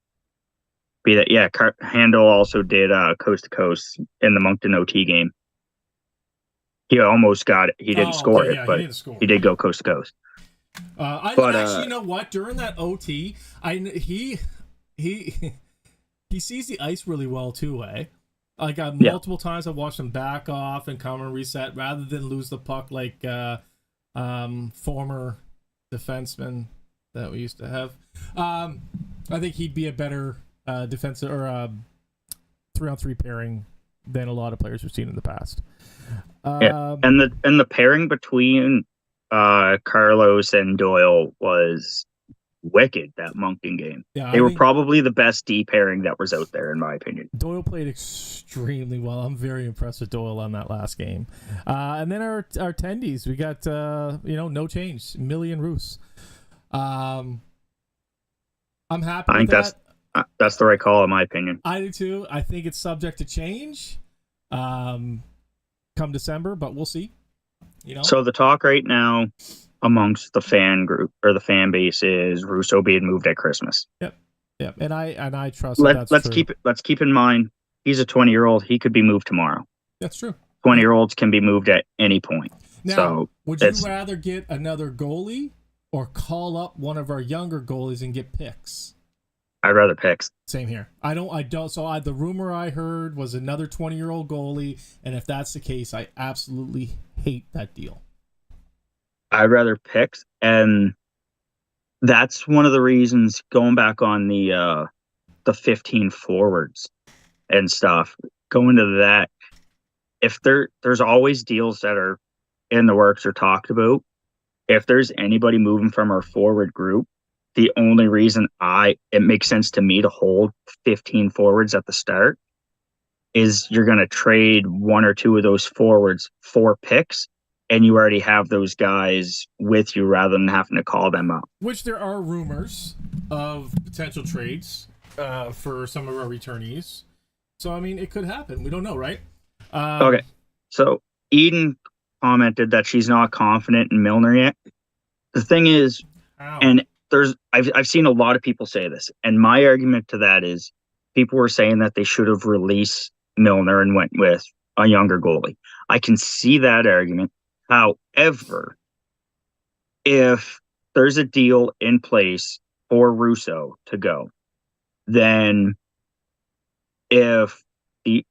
be that. Yeah, Handel also did coast to coast in the Moncton OT game. He almost got it. He didn't score it, but he did go coast to coast. Actually, you know what? During that OT, he sees the ice really well too. Like multiple times I've watched him back off and come and reset rather than lose the puck like former defenseman that we used to have. I think he'd be a better defensive or 3-on-3 pairing than a lot of players we've seen in the past. Yeah, and the pairing between Carlos and Doyle was wicked. That Moncton game, Yeah, they I were think probably the best D pairing that was out there, in my opinion. Doyle played extremely well. I'm very impressed with Doyle on that last game. And then our tendies, we got no change, Millie and Roos. I'm happy I with think that. that's the right call, in my opinion. I do too. I think it's subject to change come December, but we'll see. So the talk right now amongst the fan group or the fan base is Russo being moved at Christmas. Yep. And I trust that's true. Let's keep in mind he's a 20-year-old. He could be moved tomorrow. That's true. 20-year-olds can be moved at any point. Now, so would you rather get another goalie or call up one of our younger goalies and get picks? I'd rather picks. Same here. I don't. So the rumor I heard was another 20-year-old goalie, and if that's the case, I absolutely hate that deal. I'd rather picks, and that's one of the reasons. Going back on the 15 forwards and stuff, going to that. If there's always deals that are in the works or talked about. If there's anybody moving from our forward group, the only reason it makes sense to me to hold 15 forwards at the start is you're going to trade one or two of those forwards for picks, and you already have those guys with you rather than having to call them up. Which there are rumors of potential trades for some of our returnees. So, I mean, it could happen. We don't know, right? Okay. So Eden commented that she's not confident in Milner yet. The thing is, and I've seen a lot of people say this, and my argument to that is people were saying that they should have released Milner and went with a younger goalie. I can see that argument. However, if there's a deal in place for Russo to go, then if the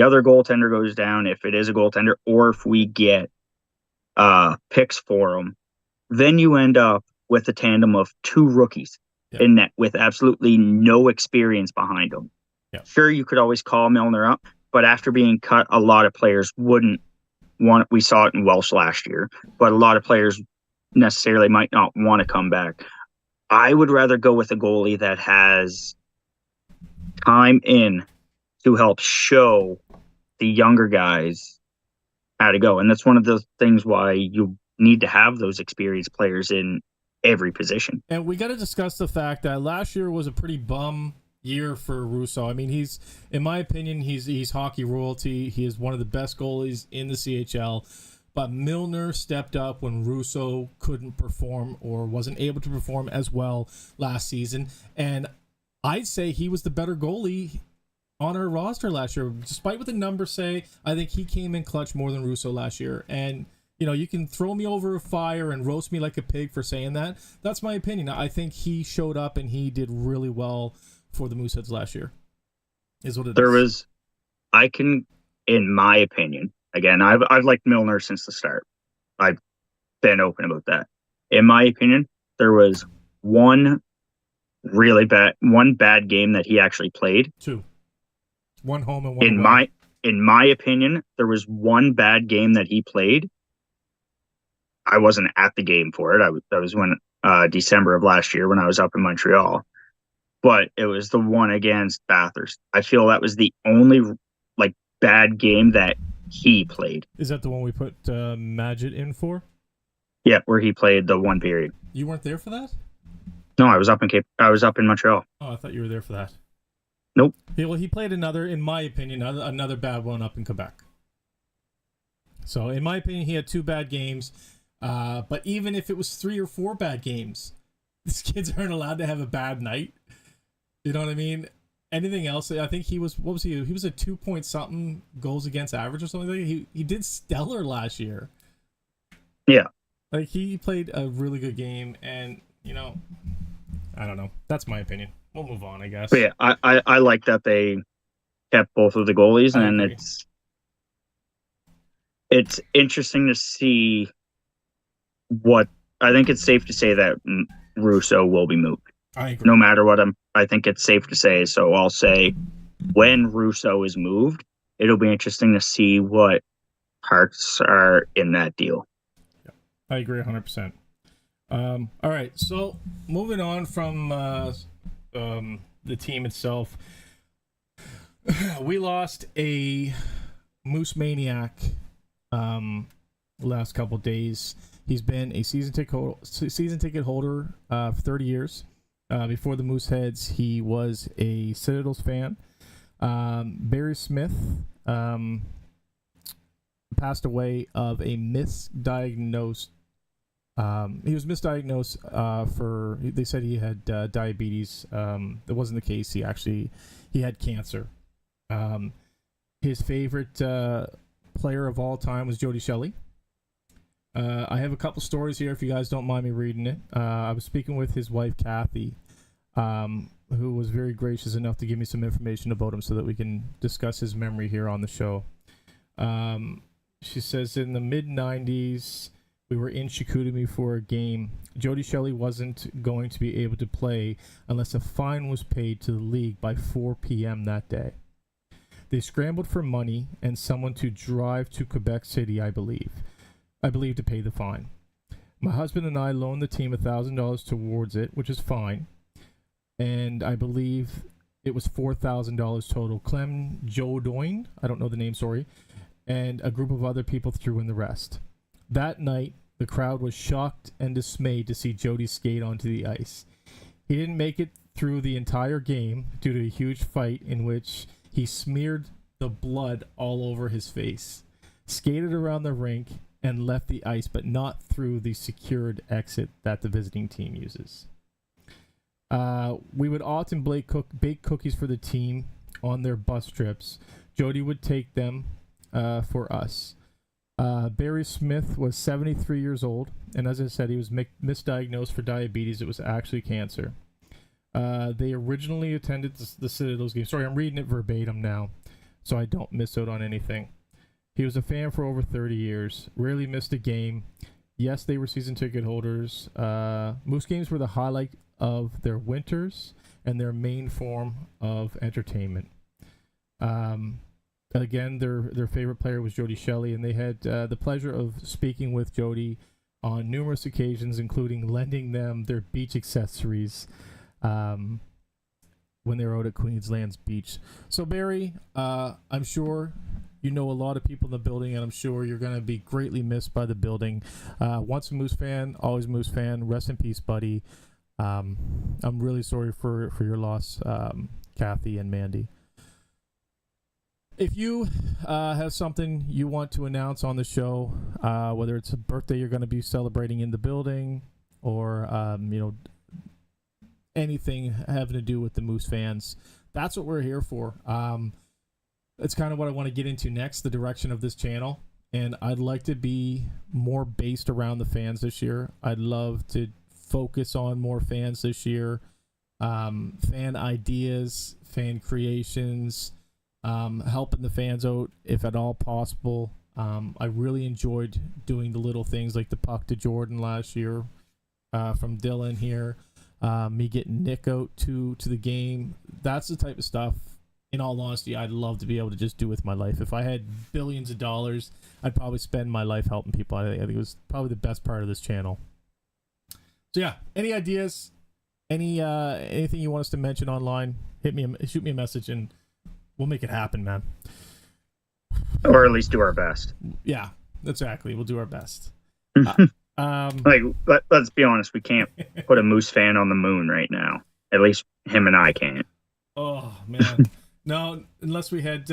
other goaltender goes down, if it is a goaltender, or if we get picks for him, then you end up with a tandem of two rookies in net with absolutely no experience behind them. Yep. Sure, you could always call Milner up, but after being cut, a lot of players wouldn't want. We saw it in Welsh last year, but a lot of players necessarily might not want to come back. I would rather go with a goalie that has time in to help show the younger guys how to go. And that's one of the things why you need to have those experienced players in every position. And we got to discuss the fact that last year was a pretty bum year for Russo. I mean, in my opinion, he's hockey royalty. He is one of the best goalies in the CHL. But Milner stepped up when Russo couldn't perform or wasn't able to perform as well last season. And I'd say he was the better goalie on our roster last year. Despite what the numbers say, I think he came in clutch more than Russo last year. And, you can throw me over a fire and roast me like a pig for saying that. That's my opinion. I think he showed up and he did really well for the Mooseheads last year, is what it is. In my opinion, again, I've liked Milner since the start. I've been open about that. In my opinion, there was one bad game that he actually played. Two. One home and one away. In my opinion, there was one bad game that he played. I wasn't at the game for it. That was when December of last year when I was up in Montreal. But it was the one against Bathurst. I feel that was the only bad game that he played. Is that the one we put Magid in for? Yeah, where he played the one period. You weren't there for that? No, I was up in Montreal. Oh, I thought you were there for that. Nope. Well, he played in my opinion, another bad one up in Quebec. So, in my opinion, he had two bad games. But even if it was 3 or 4 bad games, these kids aren't allowed to have a bad night. You know what I mean? Anything else? I think he was. What was he? He was a 2-point-something goals against average or something like that. He did stellar last year. Yeah. He played a really good game, and I don't know. That's my opinion. We'll move on, I guess. But yeah, I like that they kept both of the goalies, and it's interesting to see what. I think it's safe to say that Russo will be moved. I agree. No matter what I think it's safe to say. So I'll say when Russo is moved, it'll be interesting to see what parts are in that deal. I agree 100%. All right, so moving on from the team itself, we lost a Moose Maniac last couple days. He's been a season ticket holder for 30 years. Before the Mooseheads, he was a Citadels fan. Barry Smith passed away of a misdiagnosed. He was misdiagnosed for. They said he had diabetes. That wasn't the case. He had cancer. His favorite player of all time was Jody Shelley. I have a couple stories here if you guys don't mind me reading it. I was speaking with his wife Kathy, who was very gracious enough to give me some information about him so that we can discuss his memory here on the show. She says in the mid-90s, we were in Chicoutimi for a game. Jody Shelley wasn't going to be able to play unless a fine was paid to the league by 4 p.m. that day. They scrambled for money and someone to drive to Quebec City, I believe, to pay the fine. My husband and I loaned the team $1,000 towards it, which is fine. And I believe it was $4,000 total. Clem Jodoin, I don't know the name, sorry, and a group of other people threw in the rest. That night, the crowd was shocked and dismayed to see Jody skate onto the ice. He didn't make it through the entire game due to a huge fight in which he smeared the blood all over his face, skated around the rink, and left the ice, but not through the secured exit that the visiting team uses. We would often bake cookies for the team on their bus trips. Jody would take them for us. Barry Smith was 73 years old, and as I said, he was misdiagnosed for diabetes. It was actually cancer. They originally attended the Citadels game. Sorry, I'm reading it verbatim now, so I don't miss out on anything. He was a fan for over 30 years, rarely missed a game. Yes, they were season ticket holders. Moose games were the highlight of their winters and their main form of entertainment. Again, their favorite player was Jody Shelley, and they had the pleasure of speaking with Jody on numerous occasions, including lending them their beach accessories when they were out at Queensland's beach. So, Barry, I'm sure you know a lot of people in the building, and I'm sure you're going to be greatly missed by the building. Once a Moose fan, always Moose fan. Rest in peace, buddy. I'm really sorry for your loss, Kathy and Mandy. If you have something you want to announce on the show, whether it's a birthday you're going to be celebrating in the building, or anything having to do with the Moose fans, that's what we're here for. It's kind of what I want to get into next, the direction of this channel, and I'd like to be more based around the fans this year. I'd love to focus on more fans this year, fan ideas, fan creations, helping the fans out if at all possible. I really enjoyed doing the little things like the puck to Jordan last year from Dylan here, me getting Nick out to the game. That's the type of stuff, in all honesty, I'd love to be able to just do with my life. If I had billions of dollars, I'd probably spend my life helping people. I think it was probably the best part of this channel. So yeah, any ideas, anything you want us to mention online, shoot me a message, and we'll make it happen, man. Or at least do our best. Yeah, exactly. We'll do our best. Let's be honest, we can't put a Moose fan on the moon right now. At least him and I can't. Oh man. No, unless we had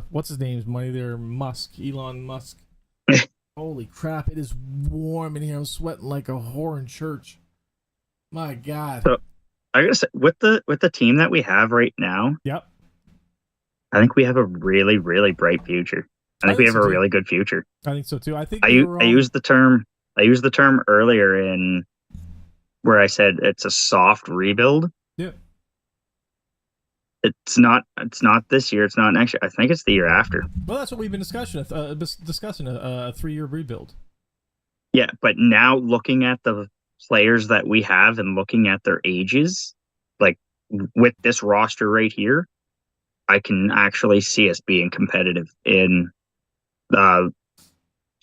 what's his name's money there, Elon Musk. Holy crap, it is warm in here. I'm sweating like a whore in church. My God. So I gotta say, with the team that we have right now, yep, I think we have a really, really bright future. I think we have a really good future. I think so too. I think I used the term earlier in where I said it's a soft rebuild. Yeah. It's not this year. It's not next year. I think it's the year after. Well, that's what we've been discussing a 3-year rebuild. Yeah, but now looking at the players that we have and looking at their ages, like with this roster right here, I can actually see us being competitive in uh,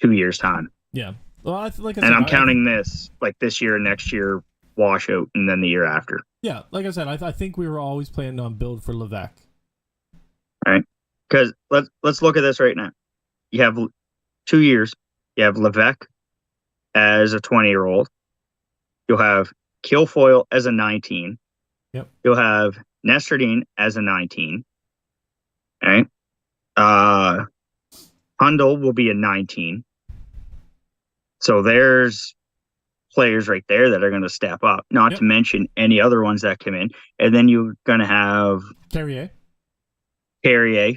2 years' time. Yeah. Well, like I And said, I'm counting this like this year, next year, washout, and then the year after. yeah, like I said, I think we were always planning on build for Levesque. All right. Because let's look at this right now. You have 2 years. You have Levesque as a 20-year-old. You'll have Kilfoyle as a 19. Yep. You'll have Nestradine as a 19. All right. Uh, Hundle will be a 19. So there's players right there that are going to step up, not Yep. to mention any other ones that come in. And then you're going to have Carrier.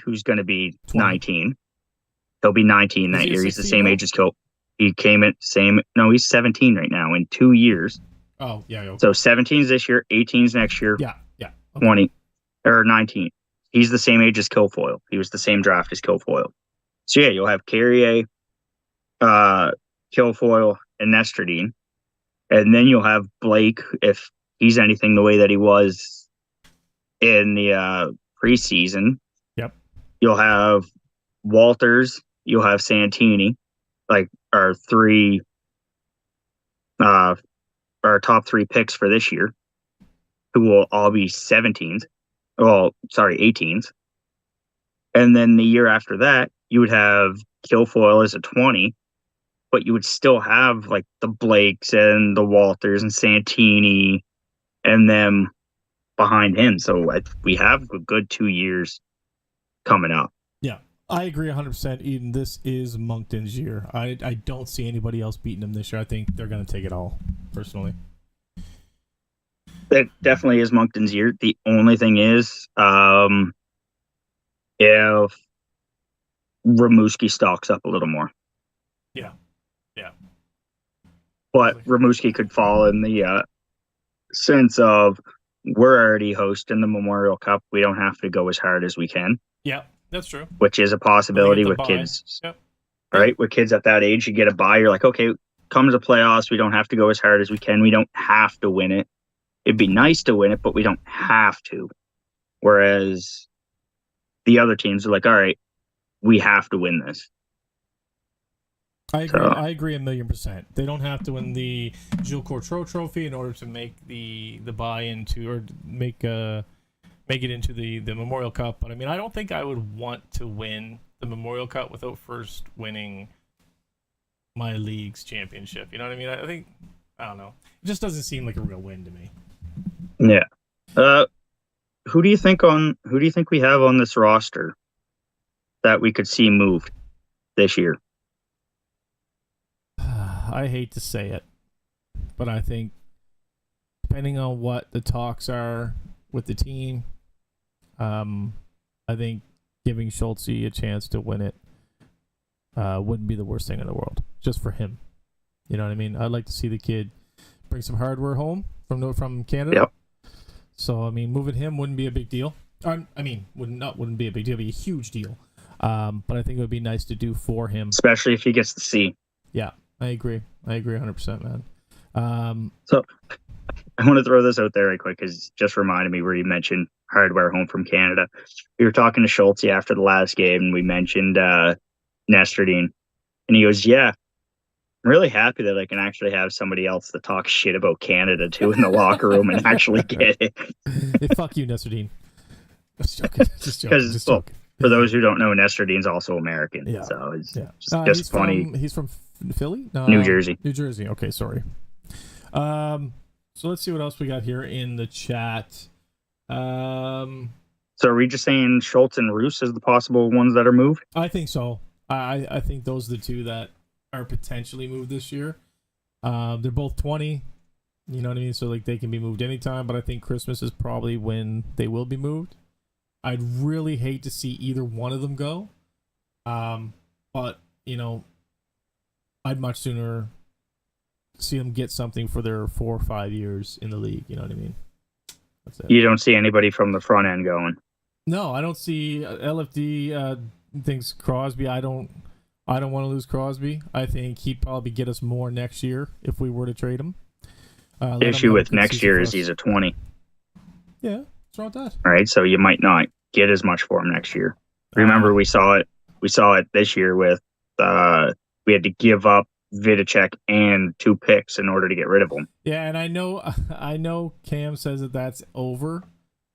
who's going to be 20. 19. He'll be 19 Is that he a year. He's the 16 same now? age as Kill. He came at same. No, he's 17 right now in 2 years. Oh, yeah. Okay. So 17's this year, 18's next year, Yeah. Okay. 20 or 19. He's the same age as Kilfoyle. He was the same draft as Kilfoyle. So yeah, you'll have Carrier, Kilfoyle, and Nestradine. And then you'll have Blake, if he's anything the way that he was in the preseason. Yep. You'll have Walters, you'll have Santini, like our our top three picks for this year, who will all be 17s. Well, sorry, 18s. And then the year after that, you would have Kilfoyle as a 20, but you would still have like the Blakes and the Walters and Santini and them behind him. So we have a good 2 years coming up. Yeah. I agree 100%. Eden, this is Moncton's year. I don't see anybody else beating him this year. I think they're going to take it all, personally. It definitely is Moncton's year. The only thing is, if Rimouski stocks up a little more. Yeah. But Rimouski could fall in the sense of we're already hosting the Memorial Cup. We don't have to go as hard as we can. Yeah, that's true. Which is a possibility with kids. Yep. Right? With kids at that age, you get a bye. You're like, okay, comes to playoffs. We don't have to go as hard as we can. We don't have to win it. It'd be nice to win it, but we don't have to. Whereas the other teams are like, all right, we have to win this. I agree. I agree 1,000,000%. They don't have to win the Gilles Courtreau Trophy in order to make the buy into or make it into the Memorial Cup. But I mean, I don't think I would want to win the Memorial Cup without first winning my league's championship. You know what I mean? I don't know. It just doesn't seem like a real win to me. Yeah. Who do you think we have on this roster that we could see moved this year? I hate to say it, but I think depending on what the talks are with the team, I think giving Schultze a chance to win it wouldn't be the worst thing in the world, just for him. You know what I mean? I'd like to see the kid bring some hardware home from Canada. Yep. So I mean, moving him wouldn't be a big deal. Wouldn't be a big deal. It'd be a huge deal. But I think it would be nice to do for him, especially if he gets to see. Yeah. I agree 100%, man. So I want to throw this out there right quick because it just reminded me where you mentioned hardware home from Canada. We were talking to Schultze after the last game, and we mentioned Nestradine, and he goes, "Yeah, I'm really happy that I can actually have somebody else that talks shit about Canada too in the locker room and actually get it." Hey, fuck you, Nestradine. Just joking. Just joking. For those who don't know, Nestradine's also American. Yeah. So it's just funny. He's from Philly? No, New Jersey. New Jersey. Okay, sorry. So let's see what else we got here in the chat. So are we just saying Schultz and Roos as the possible ones that are moved? I think so. I think those are the two that are potentially moved this year. They're both 20. You know what I mean? So like they can be moved anytime, but I think Christmas is probably when they will be moved. I'd really hate to see either one of them go. But, you know, I'd much sooner see them get something for their 4 or 5 years in the league. You know what I mean? That's it. You don't see anybody from the front end going. No, I don't see LFD thinks Crosby. I don't want to lose Crosby. I think he'd probably get us more next year if we were to trade him. Let him Issue have a with good next season year for is us. he's a 20. Yeah, what's wrong with that? All right, so you might not get as much for him next year. Uh, Remember, we saw it. We saw it this year with we had to give up Vidicek and 2 picks in order to get rid of him. yeah, and I know I know Cam says that that's over.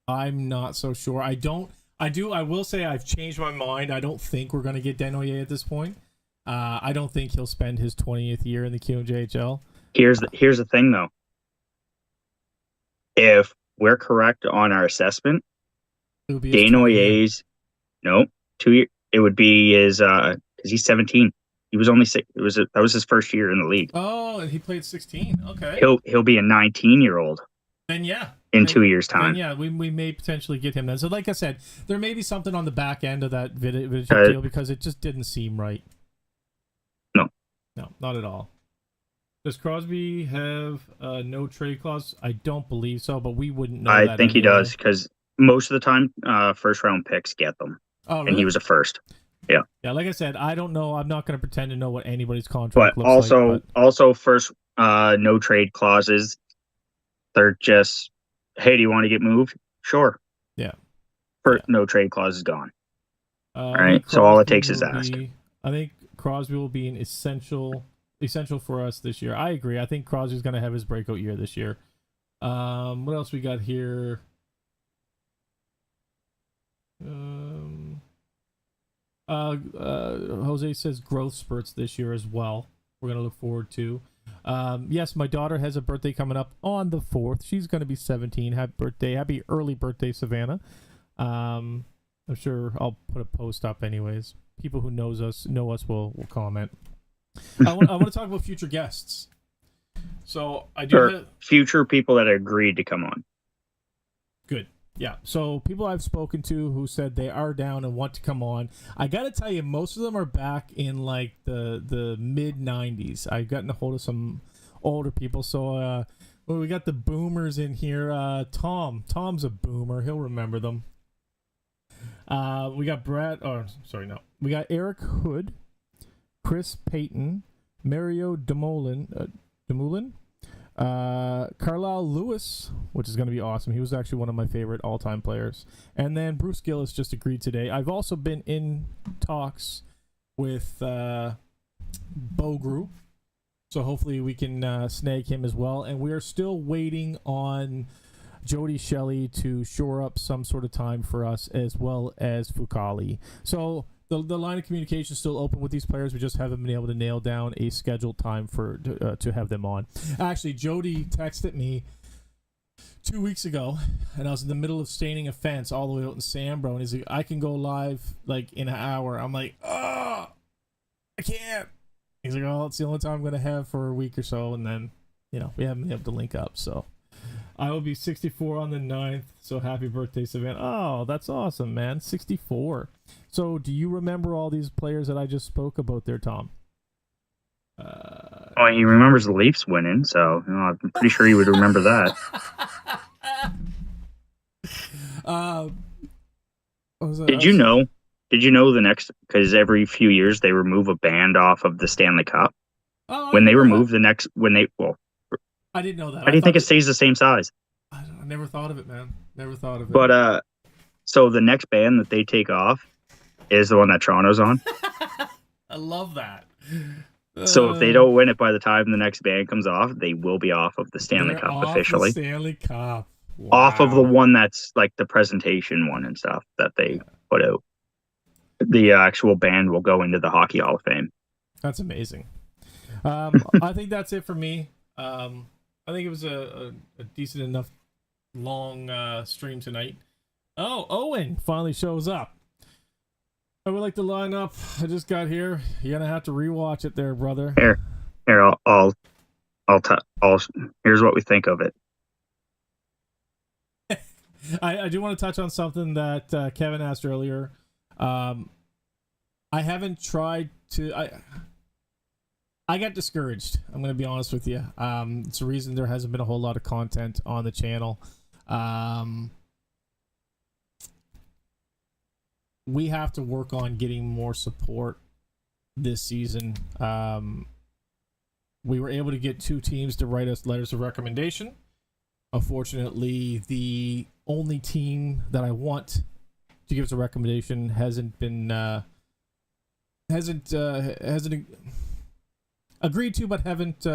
I'm not so sure. I don't. I do. I will say I've changed my mind. I don't think we're going to get Denoyer at this point. I don't think he'll spend his 20th year in the QMJHL. Here's the thing though. If we're correct on our assessment, It'll be his 20 year. Denoyer's no 2 year. It would be his because he's 17. He was only six. That was his first year in the league. Oh, and he played 16. Okay. He'll be a 19-year-old Then yeah. in Then, 2 years' then time. yeah, we may potentially get him then. So like I said, there may be something on the back end of that video Uh, deal because it just didn't seem right. No, No, not at all. Does Crosby have no trade clause? I don't believe so, but we wouldn't know I that think he anyway. does because most of the time, first round picks get them, Oh, and he really? was a first. Yeah, Yeah, like I said, I don't know. I'm not going to pretend to know what anybody's but contract looks like. also first no trade clauses. They're just, hey, do you want to get moved? Sure. Yeah. First, no trade clause is gone. All I think right, so all it Crosby takes is will ask. I think Crosby will be an essential for us this year. I agree. I think Crosby's going to have his breakout year this year. What else we got here? Jose says growth spurts this year as well. We're going to look forward to. Yes, my daughter has a birthday coming up on the 4th. She's going to be 17. Happy birthday. Happy early birthday, Savannah. I'm sure I'll put a post up anyways. People who know us will comment. I want to talk about future guests. So I do Or future people that agreed to come on. Good. Yeah. So people I've spoken to who said they are down and want to come on. I got to tell you, most of them are back in like the mid 90s. I've gotten a hold of some older people. So we got the boomers in here. Tom's a boomer. He'll remember them. We got Brad. Oh, sorry, no. We got Eric Hood, Chris Payton, Mario Demoulin, Carlisle Lewis, which is going to be awesome. He was actually one of my favorite all-time players. And then Bruce Gillis just agreed today. I've also been in talks with Bo Group, so hopefully we can snag him as well. And we are still waiting on Jody Shelley to shore up some sort of time for us, as well as Fukali. So the line of communication is still open with these players. We just haven't been able to nail down a scheduled time for to have them on. Actually, Jody texted me 2 weeks ago, and I was in the middle of staining a fence all the way out in Sambro, and he's like, I can go live like in an hour. I'm like, oh, I can't. He's like, oh, it's the only time I'm going to have for a week or so, and then, we haven't been able to link up, so I will be 64 on the 9th, so happy birthday, Savannah. Oh, that's awesome, man. 64. So do you remember all these players that I just spoke about there, Tom? Well, he remembers the Leafs winning, so I'm pretty sure he would remember that. Did you know the next, because every few years they remove a band off of the Stanley Cup? Oh, when they remove the next, I didn't know that. I didn't think it stays the same size. I never thought of it, man. Never thought of it. But so the next band that they take off is the one that Toronto's on. I love that. So if they don't win it by the time the next band comes off, they will be off of the Stanley Cup officially. The Stanley Cup. Wow. Off of the one that's like the presentation one and stuff that they put out. The actual band will go into the Hockey Hall of Fame. That's amazing. I think that's it for me. I think it was a decent enough long stream tonight. Oh, Owen finally shows up. I would like to line up. I just got here. You're gonna have to rewatch it, there, brother. Here. Here's what we think of it. I do want to touch on something that Kevin asked earlier. I haven't tried to. I got discouraged. I'm going to be honest with you. It's the reason there hasn't been a whole lot of content on the channel. We have to work on getting more support this season. we were able to get 2 teams to write us letters of recommendation. Unfortunately, the only team that I want to give us a recommendation hasn't agreed to, but haven't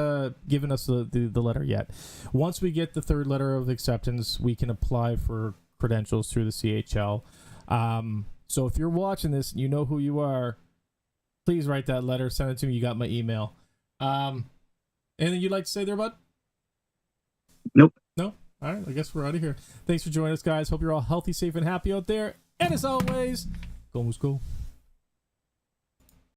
given us the letter yet. Once we get the 3rd letter of acceptance, we can apply for credentials through the CHL. So if you're watching this and you know who you are, please write that letter, send it to me. You got my email. Anything you'd like to say there, bud? Nope. No? All right, I guess we're out of here. Thanks for joining us, guys. Hope you're all healthy, safe, and happy out there. And as always, go Moose, go.